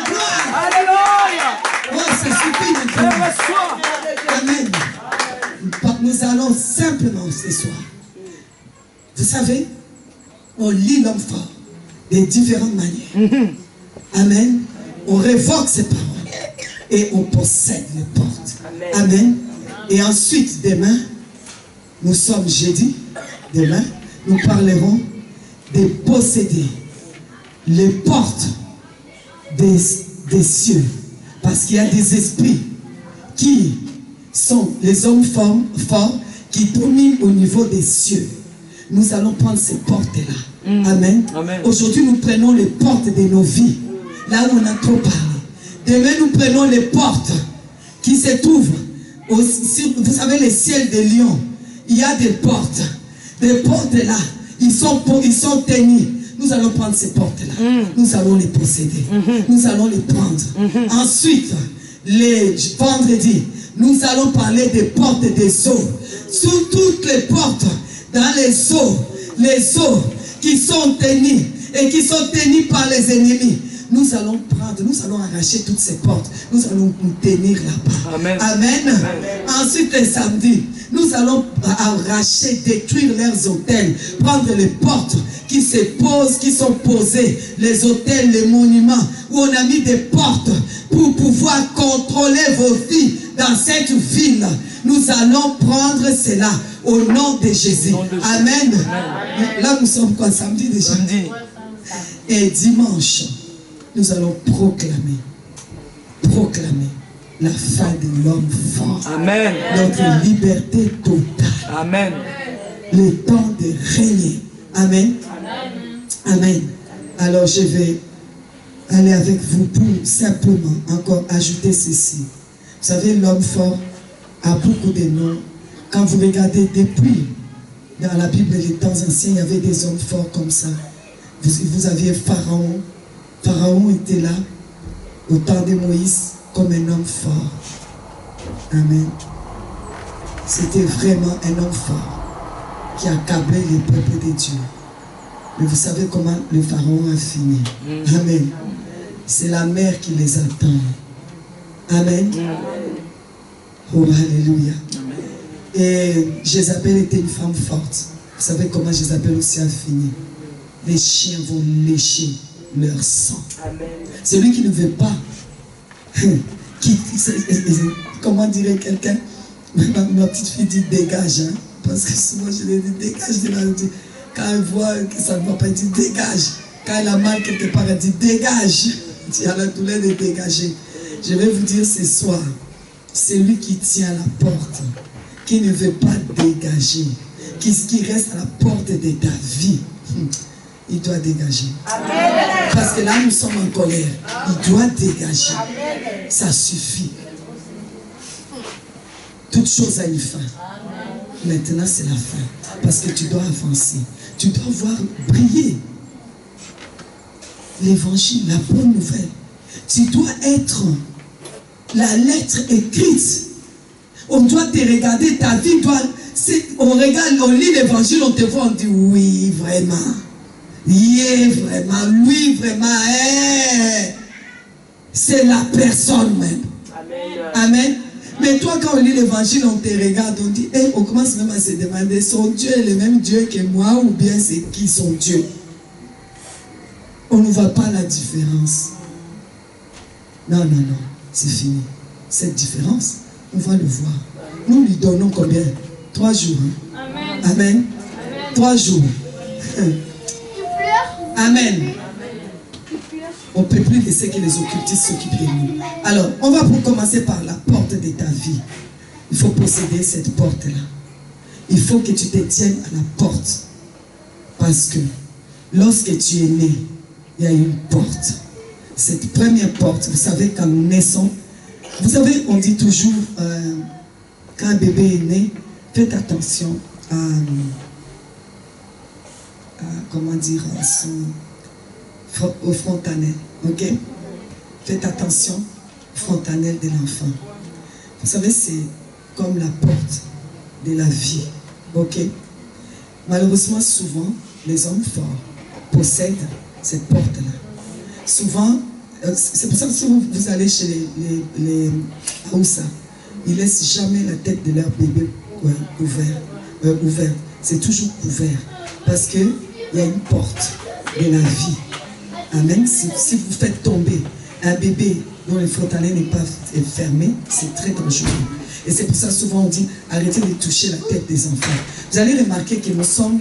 gloire. Alléluia. Oh, c'est suffit maintenant. Amen. Nous allons simplement ce soir. Vous savez, on lit l'homme fort de différentes manières. Amen. On révoque ces paroles et on possède les portes. Amen. Et ensuite, demain, nous sommes jeudi. Demain, nous parlerons de posséder les portes des cieux. Parce qu'il y a des esprits qui sont les hommes forts qui dominent au niveau des cieux. Nous allons prendre ces portes-là. Amen. Aujourd'hui, nous prenons les portes de nos vies. Là où on a trop parlé. Demain, nous prenons les portes qui se trouvent. Vous savez, les ciels de Lyon. Il y a des portes. Des portes là. Ils sont tenus. Nous allons prendre ces portes-là. Nous allons les posséder. Nous allons les prendre. Ensuite, les vendredis, nous allons parler des portes des eaux. Sous toutes les portes, dans les eaux qui sont tenues et qui sont tenues par les ennemis. Nous allons prendre, nous allons arracher toutes ces portes. Nous allons nous tenir là-bas. Amen. Ensuite, les samedis, nous allons arracher, détruire leurs hôtels. Prendre les portes qui se posent, qui sont posées. Les hôtels, les monuments, où on a mis des portes pour pouvoir contrôler vos vies dans cette ville. Nous allons prendre cela au nom de Jésus. Amen. Là, nous sommes quoi, samedi déjà? Et dimanche, nous allons proclamer la fin de l'homme fort. Amen. Notre liberté totale. Amen. Le temps de régner. Amen. Amen. Alors je vais aller avec vous pour simplement encore ajouter ceci. Vous savez, l'homme fort a beaucoup de noms. Quand vous regardez depuis, dans la Bible, les temps anciens, il y avait des hommes forts comme ça. Vous aviez Pharaon. Pharaon était là, au temps de Moïse, comme un homme fort. Amen. C'était vraiment un homme fort qui accablait les peuples de Dieu. Mais vous savez comment le Pharaon a fini. Amen. C'est la mer qui les attend. Amen. Oh, alléluia. Et Jézabel était une femme forte. Vous savez comment Jézabel aussi a fini. Les chiens vont lécher leur sang. Celui qui ne veut pas, comment dirait quelqu'un, ma petite fille dit dégage, hein, parce que souvent je lui dis dégage de la route. Quand elle voit que ça ne va pas, elle dit dégage. Quand elle a mal quelque part, elle dit dégage. Tu as la douleur de dégager. Je vais vous dire ce soir, celui qui tient la porte, qui ne veut pas dégager, qui reste à la porte de ta vie, il doit dégager. Amen. Parce que là, nous sommes en colère. Il doit dégager. Amen. Ça suffit. Toute chose a une fin. Maintenant, c'est la fin. Parce que tu dois avancer. Tu dois voir briller l'évangile, la bonne nouvelle. Tu dois être la lettre écrite. On doit te regarder, ta vie doit... On regarde, on lit l'évangile, on te voit, on dit oui, vraiment. Yeah, vraiment, lui, vraiment, c'est la personne même. Amen. Amen. Mais toi, quand on lit l'évangile, on te regarde, on dit, on commence même à se demander, son Dieu est le même Dieu que moi, ou bien c'est qui son Dieu? On ne voit pas la différence. Non, non, non, c'est fini. Cette différence, on va le voir. Nous lui donnons combien? 3 jours. Hein? Amen. Amen. 3 jours. Amen. On ne peut plus laisser que les occultistes s'occupent de nous. Alors, on va pour commencer par la porte de ta vie. Il faut posséder cette porte-là. Il faut que tu te tiennes à la porte. Parce que lorsque tu es né, il y a une porte. Cette première porte, vous savez, quand nous naissons, vous savez, on dit toujours, quand un bébé est né, faites attention à comment dire, au frontanel, ok? Faites attention au frontanel de l'enfant. Vous savez, c'est comme la porte de la vie, ok? Malheureusement, souvent, les hommes forts possèdent cette porte-là. Souvent, c'est pour ça que souvent vous allez chez les Haoussa, ils ne laissent jamais la tête de leur bébé ouverte. C'est toujours couvert. Parce qu'il y a une porte de la vie. Amen. Si vous faites tomber un bébé dont le frontanel n'est pas fermé, c'est très dangereux. Et c'est pour ça souvent on dit arrêtez de toucher la tête des enfants. Vous allez remarquer que nous sommes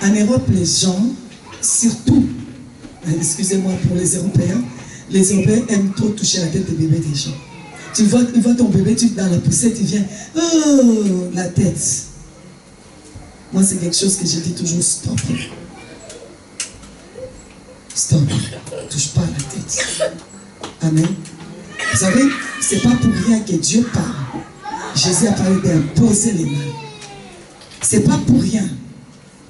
en Europe, les gens, surtout, excusez-moi pour les Européens aiment trop toucher la tête des bébés des gens. Tu vois ton bébé, tu dans la poussette, il vient, oh, la tête. Moi, c'est quelque chose que je dis toujours, stop. Stop. Touche pas à la tête. Amen. Vous savez, c'est pas pour rien que Dieu parle. Jésus a parlé d'imposer les mains. C'est pas pour rien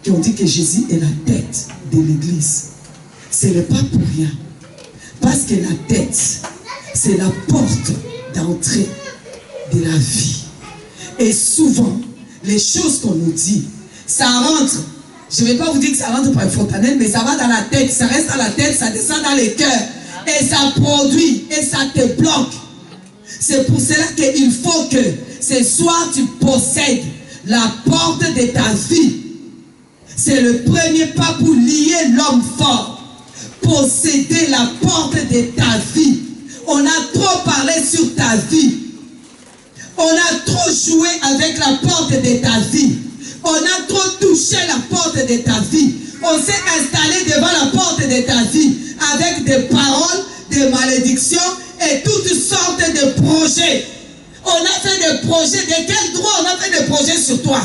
qu'on dit que Jésus est la tête de l'église. Ce n'est pas pour rien. Parce que la tête, c'est la porte d'entrée de la vie. Et souvent, les choses qu'on nous dit, ça rentre. Je ne vais pas vous dire que ça rentre par le fontanel, mais ça va dans la tête, ça reste dans la tête, ça descend dans les cœurs. Et ça produit, et ça te bloque. C'est pour cela qu'il faut que ce soir tu possèdes la porte de ta vie. C'est le premier pas pour lier l'homme fort. Posséder la porte de ta vie. On a trop parlé sur ta vie. On a trop joué avec la porte de ta vie. On a trop touché la porte de ta vie. On s'est installé devant la porte de ta vie avec des paroles, des malédictions et toutes sortes de projets. On a fait des projets. De quel droit on a fait des projets sur toi?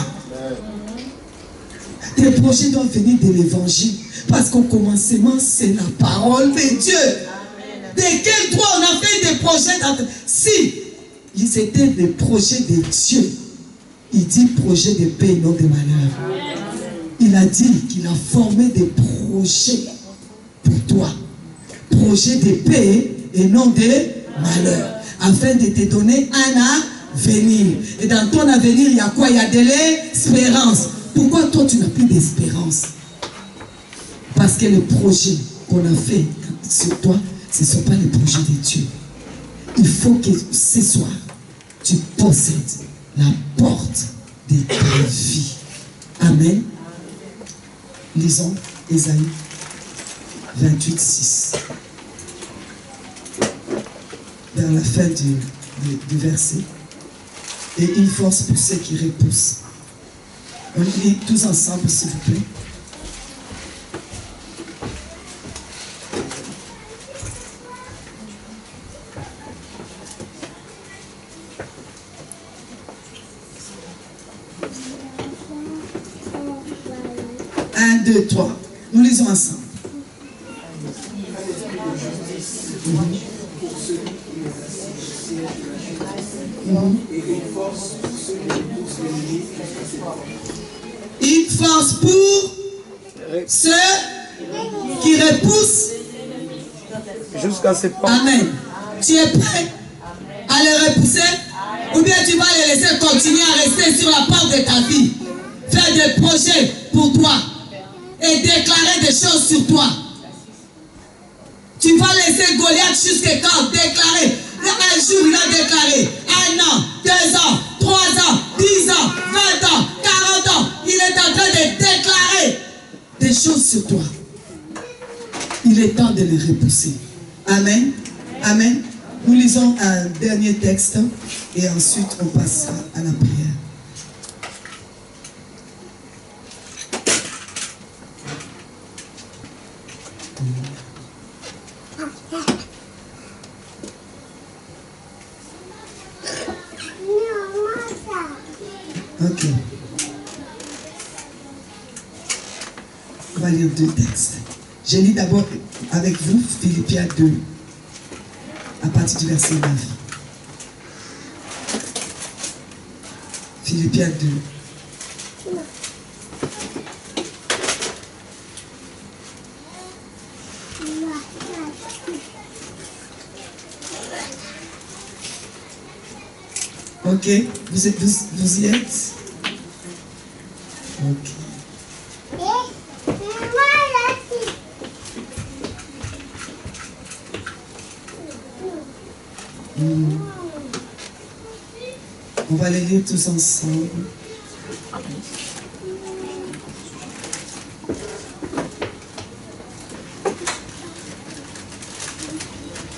Les projets doivent venir de l'évangile. Parce qu'au commencement, c'est la parole de Dieu. De quel droit on a fait des projets? Si c'était des projets de Dieu, il dit projet de paix, non de malheur. Il a dit qu'il a formé des projets pour toi. Projet de paix et non de malheur. Afin de te donner un avenir. Et dans ton avenir, il y a quoi? Il y a de l'espérance. Pourquoi toi, tu n'as plus d'espérance? Parce que les projets qu'on a fait sur toi, ce ne sont pas les projets de Dieu. Il faut que ce soir, tu possèdes la porte de ta vie. Amen. Lisons Ésaïe 28, 6. Vers la fin du verset. Et une force pour ceux qui repoussent. On lit tous ensemble, s'il vous plaît. Un, deux, trois. Nous lisons ensemble. Une force pour ceux qui repoussent jusqu'à ce point. Amen. Tu es prêt à les repousser? Ou bien tu vas les laisser continuer à rester sur la porte de ta vie, faire des projets pour toi et déclarer des choses sur toi? Tu vas laisser Goliath jusqu'à quand? Déclarer. Un jour, il a déclaré 1 an, 2 ans, 3 ans, 10 ans, 20 ans, 40 ans. Il est en train de déclarer des choses sur toi. Il est temps de les repousser. Amen. Amen. Nous lisons un dernier texte et ensuite on passera à la prière. Ok. On va lire 2 textes. Je lis d'abord avec vous Philippiens 2, à partir du verset 9. Philippiens 2. Ok, vous y êtes? Ok. On va les lire tous ensemble.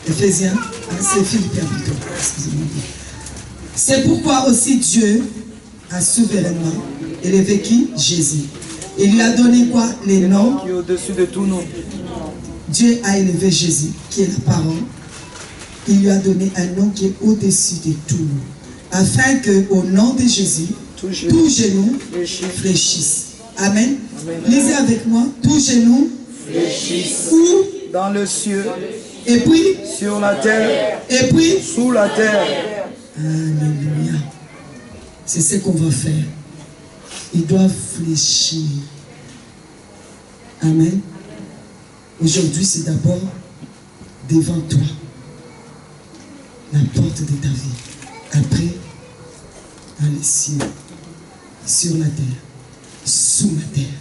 Éphésiens, c'est Philippiens plutôt, excusez-moi. C'est pourquoi aussi Dieu a souverainement élevé qui? Jésus. Il lui a donné quoi? Les noms Qui est au-dessus de tout nom. Dieu a élevé Jésus, qui est la parole. Il lui a donné un nom qui est au-dessus de tout nom. Afin qu'au nom de Jésus, tout genou fléchisse. Amen. Amen. Lisez avec moi. Tout genou fléchisse. Où? Dans le ciel. Et puis? Sur la terre. Et puis? Sous la terre. Alléluia. C'est ce qu'on va faire. Ils doivent fléchir. Amen. Aujourd'hui, c'est d'abord devant toi. La porte de ta vie. Après, dans les cieux. Sur la terre. Sous la terre.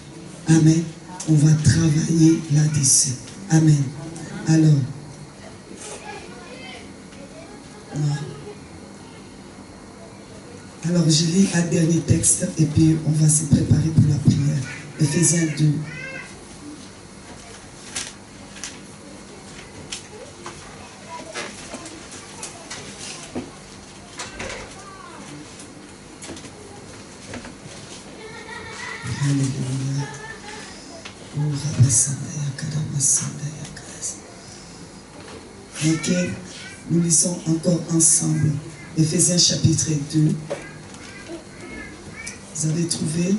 Amen. On va travailler là-dessus. Amen. Alors. Voilà. Alors, je lis un dernier texte et puis on va se préparer pour la prière. Éphésiens 2. Alléluia. Ok. Nous lisons encore ensemble Éphésiens chapitre 2. Vous avez trouvé?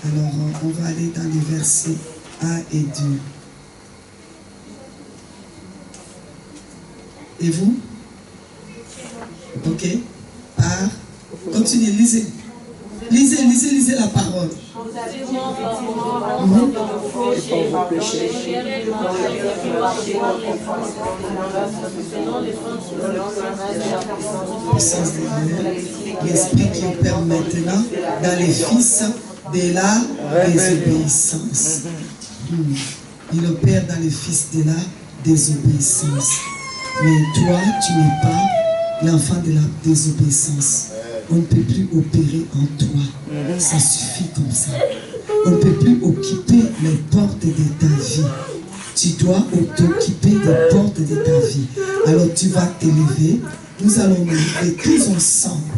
Alors, on va aller dans les versets 1 et 2. Et vous? Ok. Continuez, lisez. Lisez la parole. Puissance de Dieu, l'Esprit qui opère maintenant dans les fils de la désobéissance. Il opère dans les fils de la désobéissance. Mais toi, tu n'es pas l'enfant de la désobéissance. On ne peut plus opérer en toi. Ça suffit comme ça. On ne peut plus occuper les portes de ta vie. Tu dois t'occuper des portes de ta vie. Alors tu vas t'élever. Nous allons nous lever tous ensemble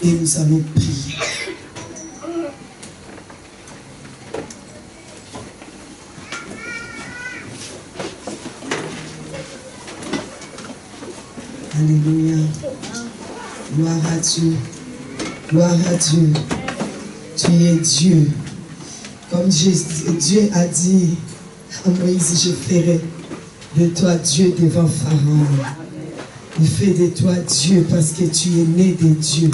et nous allons prier. Alléluia. Gloire à Dieu. Gloire à Dieu. Tu es Dieu. Comme Dieu a dit à Moïse, je ferai de toi Dieu devant Pharaon. Il fait de toi Dieu parce que tu es né de Dieu.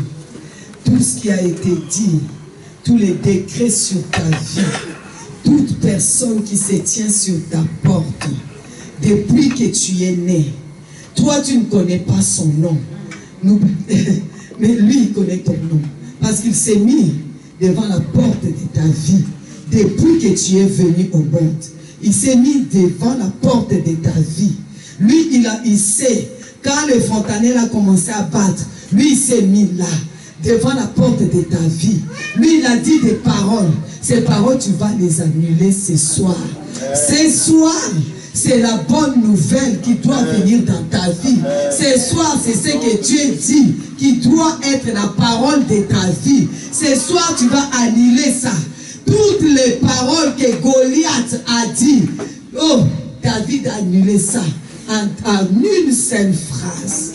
Tout ce qui a été dit, tous les décrets sur ta vie, toute personne qui se tient sur ta porte, depuis que tu es né, toi tu ne connais pas son nom. Mais lui, il connaît ton nom. Parce qu'il s'est mis devant la porte de ta vie. Depuis que tu es venu au monde. Il s'est mis devant la porte de ta vie. Lui, il sait. Quand le fontanel a commencé à battre, lui, il s'est mis là. Devant la porte de ta vie. Lui, il a dit des paroles. Ces paroles, tu vas les annuler ce soir. Ce soir, c'est la bonne nouvelle qui doit venir dans ta vie. Ce soir, c'est ce que Dieu dit qui doit être la parole de ta vie. Ce soir, tu vas annuler ça. Toutes les paroles que Goliath a dit, oh, David a annulé ça en une seule phrase.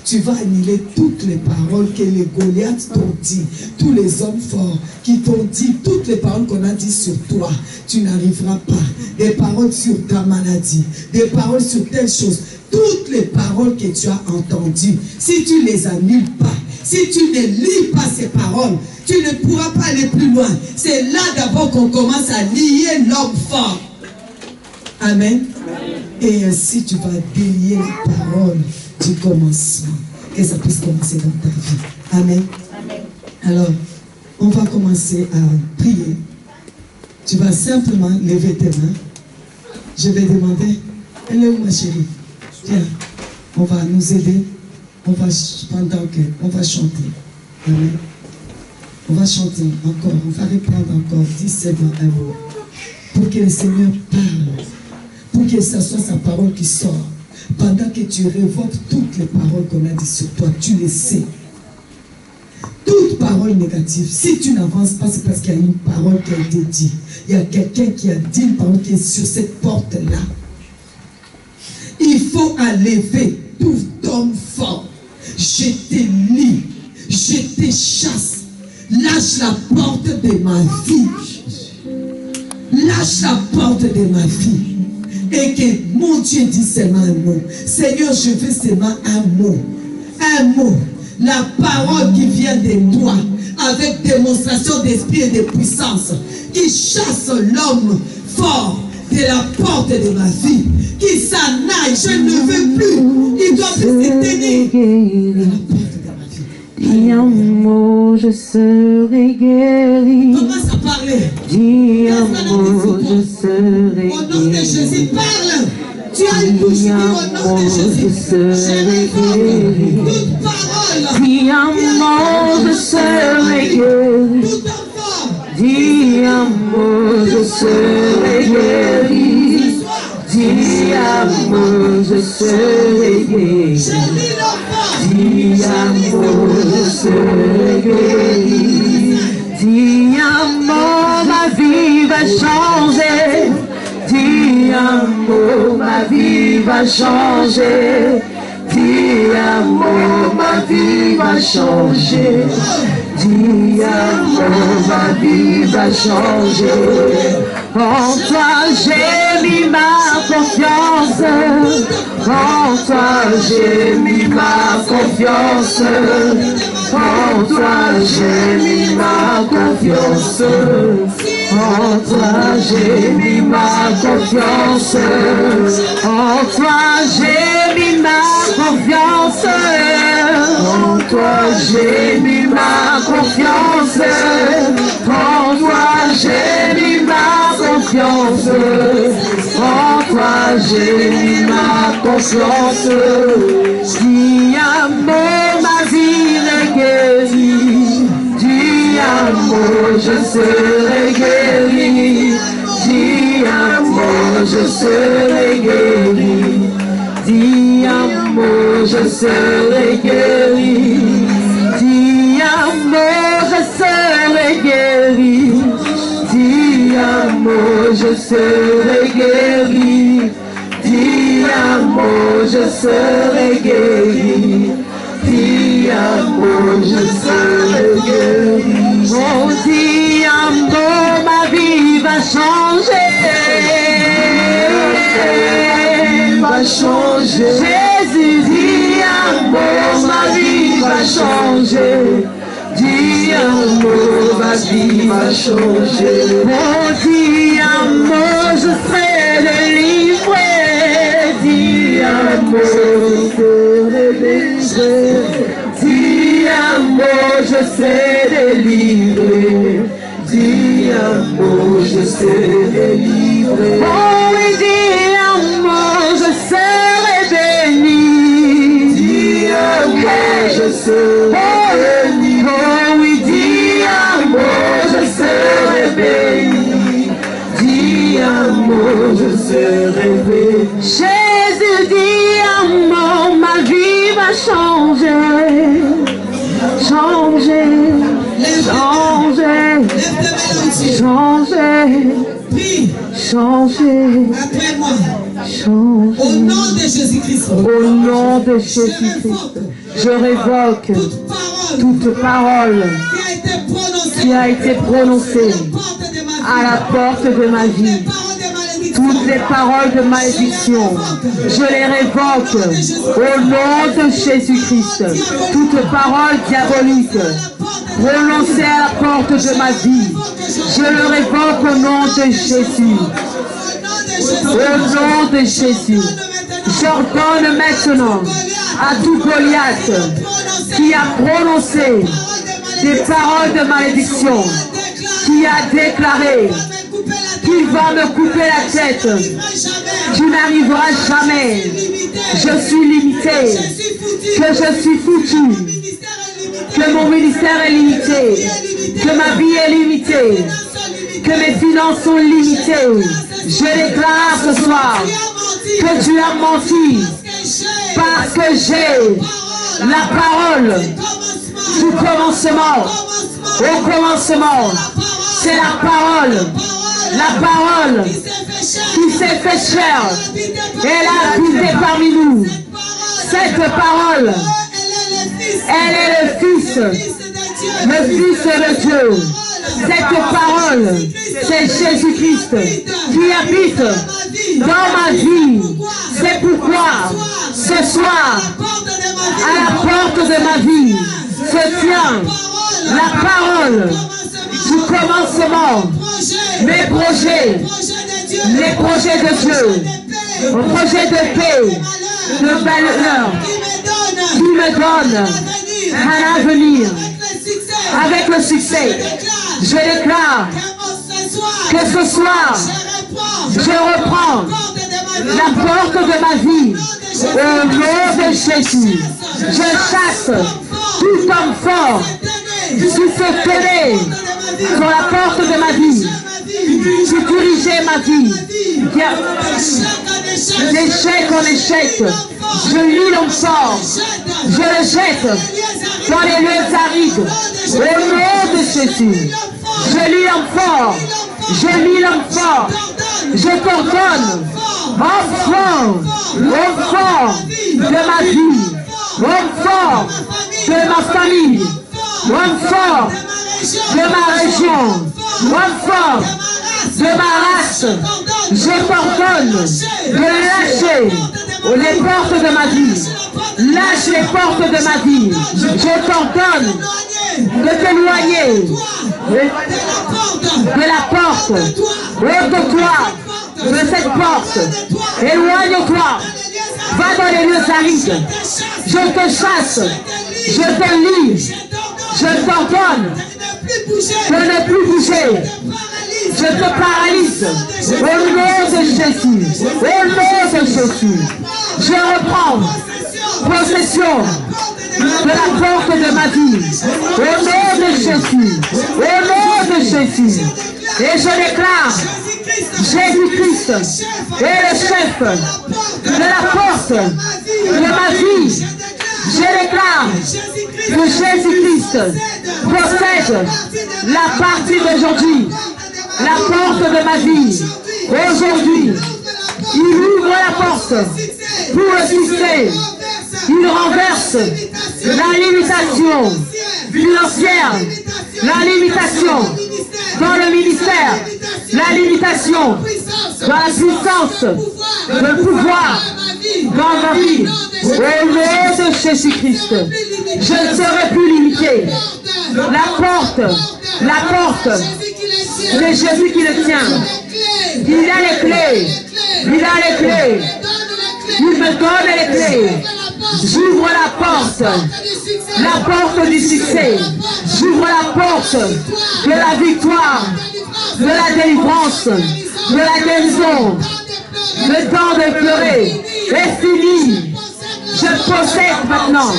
Tu vas annuler toutes les paroles que les Goliaths t'ont dit, tous les hommes forts qui t'ont dit, toutes les paroles qu'on a dit sur toi, tu n'arriveras pas. Des paroles sur ta maladie, des paroles sur telle chose, toutes les paroles que tu as entendues, si tu les annules pas, si tu ne lis pas ces paroles, tu ne pourras pas aller plus loin. C'est là d'abord qu'on commence à lier l'homme fort. Amen. Et ainsi tu vas délier la parole du commencement. Que ça puisse commencer dans ta vie. Amen. Alors, on va commencer à prier. Tu vas simplement lever tes mains. Je vais demander, elle est où ma chérie? Viens, on va nous aider. On va, pendant que, on va chanter. Amen. On va chanter encore. On va reprendre encore 10 secondes un mot. Pour que le Seigneur parle. Pour que ce soit sa parole qui sort. Pendant que tu révoques toutes les paroles qu'on a dit sur toi, tu les sais. Toute parole négative, si tu n'avances pas, c'est parce qu'il y a une parole qui a été dite. Il y a quelqu'un qui a dit une parole qui est sur cette porte-là. Il faut enlever tout homme fort. Je te lis, je te chasse. Lâche la porte de ma vie. Lâche la porte de ma vie. Et que mon Dieu dit seulement un mot. Seigneur, je veux seulement un mot. Un mot. La parole qui vient de toi. Avec démonstration d'esprit et de puissance. Qui chasse l'homme fort de la porte de ma vie. Qui s'en aille. Je ne veux plus. Il doit plus se tenir. La porte de ma vie. Dis un mot, je serai guéri. Commence à parler. Dis un mot, je serai guéri. Au nom de Jésus, parle. Tu as une bouche, dis au nom de Jésus. Je révoque toute parole. Dis un mot, je serai guéri. Tout enfant. Dis un mot, je serai guéri. Dis un mot, je serai guéri. Je lis l'enfant. Dis un mot, je serai guéri. Dis un mot, ma vie va changer. Dis un mot, ma vie va changer. Dis amour, ma vie va changer. Dis amour, ma vie va changer. En toi j'ai mis ma confiance. En toi j'ai mis ma confiance. En toi j'ai mis ma confiance. En toi j'ai mis ma confiance. En toi j'ai mis ma confiance. En toi j'ai mis ma confiance. En toi j'ai mis ma confiance. En toi j'ai mis ma confiance. Dis amour, ma vie est guérie. Dis amour, je serai guéri. Dis amour, je serai guéri. Dis amour, je serai guéri. Dis amour, je serai guéri. Dis amour, je serai guéri. Dis amour, je serai guéri. Dis amour, je serai guéri. Oh, dis amour, ma vie va changer. Va changer. Jésus, dis amour, ma vie va changer. Dis amour, ma vie va changer. Oh, dis amour, je serai délivré. Dis amour, je serai délivré. Dis amour, je serai délivré. Dis amour, je serai délivré. Oh oui, dis amour, je serai béni. Dis amour, je serai béni. Oh oui, dis amour, je serai béni. Dis amour, je serai béni. Jésus, dis amour, ma vie va changer. Changer, changer, changer, changer, Après moi, changer. au nom de Jésus-Christ, Au nom de Jésus-Christ, je révoque toute parole qui a été prononcée à la porte de ma vie. Toutes les paroles de malédiction, je les révoque au nom de Jésus-Christ. Toute parole diabolique prononcée à la porte de ma vie, je le révoque au nom de Jésus. Au nom de Jésus, j'ordonne maintenant à tout Goliath qui a prononcé des paroles de malédiction, qui a déclaré qu'il va me couper la tête, tu n'arriveras jamais, je suis limité, que je suis foutu, que mon ministère est limité, que ma vie est limitée, que mes finances sont limitées. Je déclare ce soir que tu as menti parce que j'ai la parole du commencement. Au commencement, c'est la parole qui s'est fait chair. Elle a habité parmi nous. Cette parole, elle est le Fils de Dieu. Cette parole, c'est Jésus-Christ qui habite dans ma vie. C'est pourquoi ce soir, à la porte de ma vie, se tient la parole du commencement. Mes projets de Dieu, un projet de paix, de valeur, qui me donne un avenir avec le succès. Je déclare que ce soir, je reprends la porte de ma vie au nom de Jésus. Je chasse tout homme fort qui se tenait sur la porte de ma vie, qui dirigeait ma vie, d'échec en échec. Je lis l'homme fort, je le jette dans les lieux arides au nom de Jésus. Je lis l'homme fort, je lis l'homme fort, je t'ordonne, enfant de ma vie, Homme fort de ma famille. Homme fort de ma région. Homme fort de ma race. Je t'ordonne de lâcher les portes de ma vie. Lâche les portes de ma vie. Je t'ordonne de t'éloigner de la porte. Ôte-toi de cette porte. Éloigne-toi. Va dans les lieux arides. Je te chasse. Je te lie. Je t'ordonne de ne plus bouger. Je te paralyse. Au nom de Jésus. Au nom de Jésus. Je reprends possession de la porte de ma vie. Au nom de Jésus. Au nom de Jésus. Et je déclare Jésus-Christ est le chef de la porte de ma vie. Je déclare que Jésus-Christ possède la partie d'aujourd'hui, la porte de ma vie. Aujourd'hui, il ouvre la porte pour le succès. Il renverse la limitation financière, la limitation dans le ministère, la limitation dans la puissance, le pouvoir dans ma vie. Au nom de Jésus-Christ, je ne serai plus limité. La porte, c'est Jésus qui le tient. Il a les clés. Il a les clés. Il me donne les clés. J'ouvre la porte du succès. J'ouvre la porte de la victoire, de la délivrance, de la guérison. Le temps de pleurer est fini. Je possède maintenant.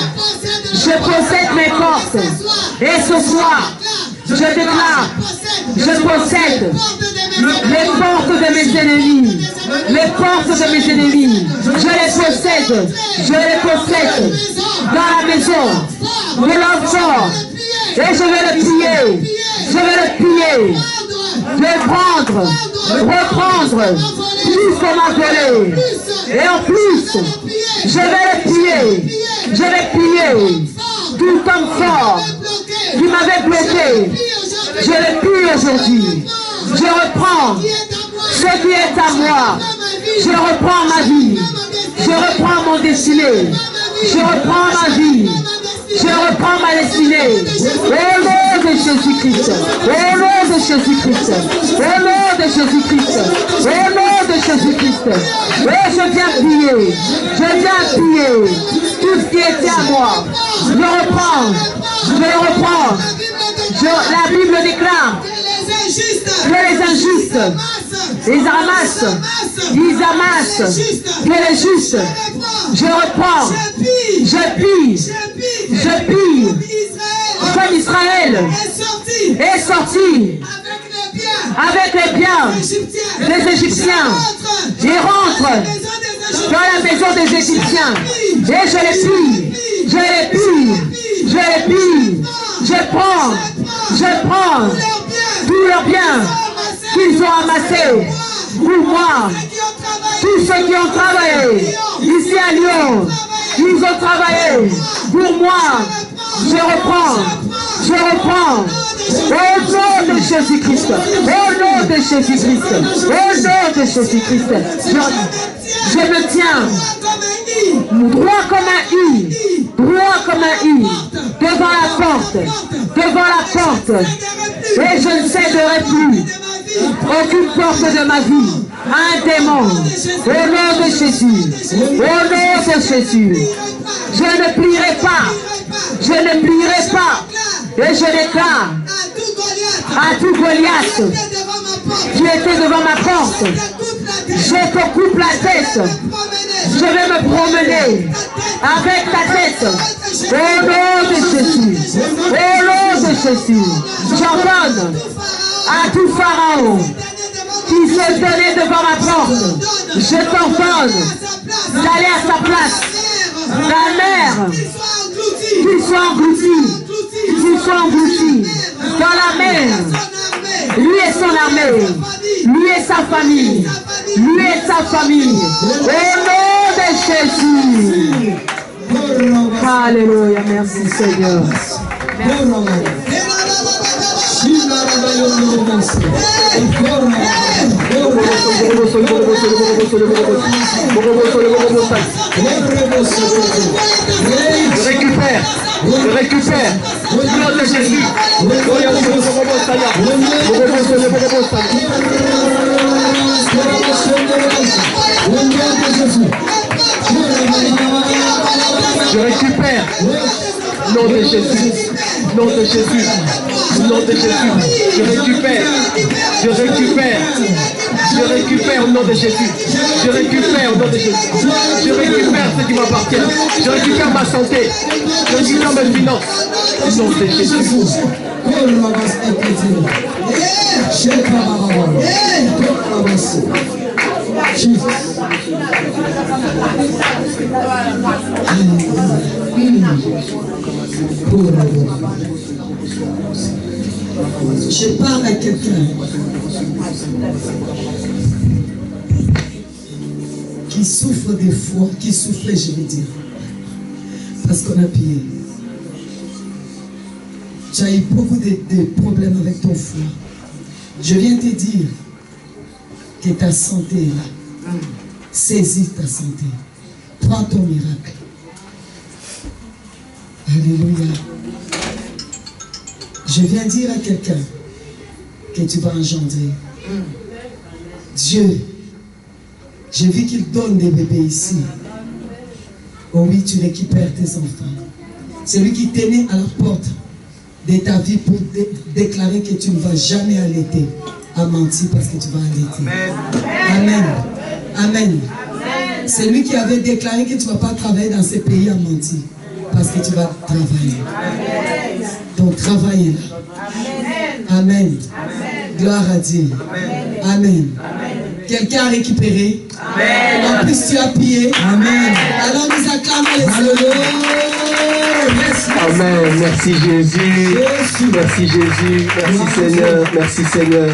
Je possède mes forces. Et ce soir, je déclare, je possède les portes de mes ennemis. Les portes de mes ennemis. Je les possède. Je les possède dans la maison de l'homme fort. Et je vais le piller. Je vais le piller. Je vais prendre, reprendre tout ce qu'on m'a volé. Et en plus, je vais le piller. Je vais piller tout homme fort qui m'avait bloqué. Je le pille aujourd'hui. Je reprends ce qui est à moi. Je reprends ma vie. Je reprends mon destinée. Je reprends ma vie. Je reprends ma destinée. Au nom de Jésus-Christ. Au nom de Jésus-Christ. Au nom de Jésus-Christ. Au nom de Jésus-Christ. Et je viens piller. Je viens piller tout ce qui était à moi. Je reprends. Je le reprends. La Bible déclare que les injustes, ils amassent que les justes. Je reprends, je pille, comme Israël est sorti avec les biens des Égyptiens. Il rentre dans la maison des Égyptiens et je les pille, je prends tous leurs biens qu'ils ont amassés pour moi. Tous ceux qui ont travaillé ici à Lyon, ils ont travaillé pour moi. Je reprends. Au nom de Jésus-Christ. Au nom de Jésus-Christ. Au nom de Jésus-Christ. Je me tiens droit comme un I, devant la porte, et je ne céderai plus aucune porte de ma vie à un démon. Au nom de Jésus, je ne plierai pas, et je déclare à tout Goliath qui était devant ma porte, je te coupe la tête. Je vais me promener avec ta tête. Au nom de Jésus. Au nom de Jésus. J'ordonne à tout pharaon qui se tenait devant ma porte. Je t'ordonne d'aller à sa place. La mer qui soit engloutie dans la mer. Lui et son armée. Lui et sa famille. Au nom de Jésus. Alléluia, merci Seigneur. Je récupère. Au nom de Jésus. Je récupère. Nom de Jésus. Nom de Jésus. Nom de Jésus. Je récupère. Je récupère. Je récupère au nom de Jésus. Je récupère au nom de Jésus. Je récupère ce qui m'appartient. Je récupère ma santé. Je récupère mes finances. Au nom de Jésus. Je parle à quelqu'un qui souffre des fois, qui souffrait, je vais dire, parce qu'on a payé. Tu as eu beaucoup de problèmes avec ton foie. Je viens te dire que ta santé est là. Saisis ta santé. Prends ton miracle. Alléluia. Je viens dire à quelqu'un que tu vas engendrer. Dieu, j'ai vu qu'il donne des bébés ici. Oh oui, tu récupères tes enfants. C'est lui qui tenait à la porte de ta vie pour déclarer que tu ne vas jamais allaiter, a menti parce que tu vas allaiter. Amen. Amen. C'est lui qui avait déclaré que tu ne vas pas travailler dans ces pays, a menti parce que tu vas travailler. Ton travail est là. Amen. Gloire à Dieu. Amen. Quelqu'un a récupéré. En plus, tu as pillé. Amen. Alors nous acclamons les Seigneurs. Amen. Merci Jésus. Merci Jésus. Merci Seigneur. Merci Seigneur.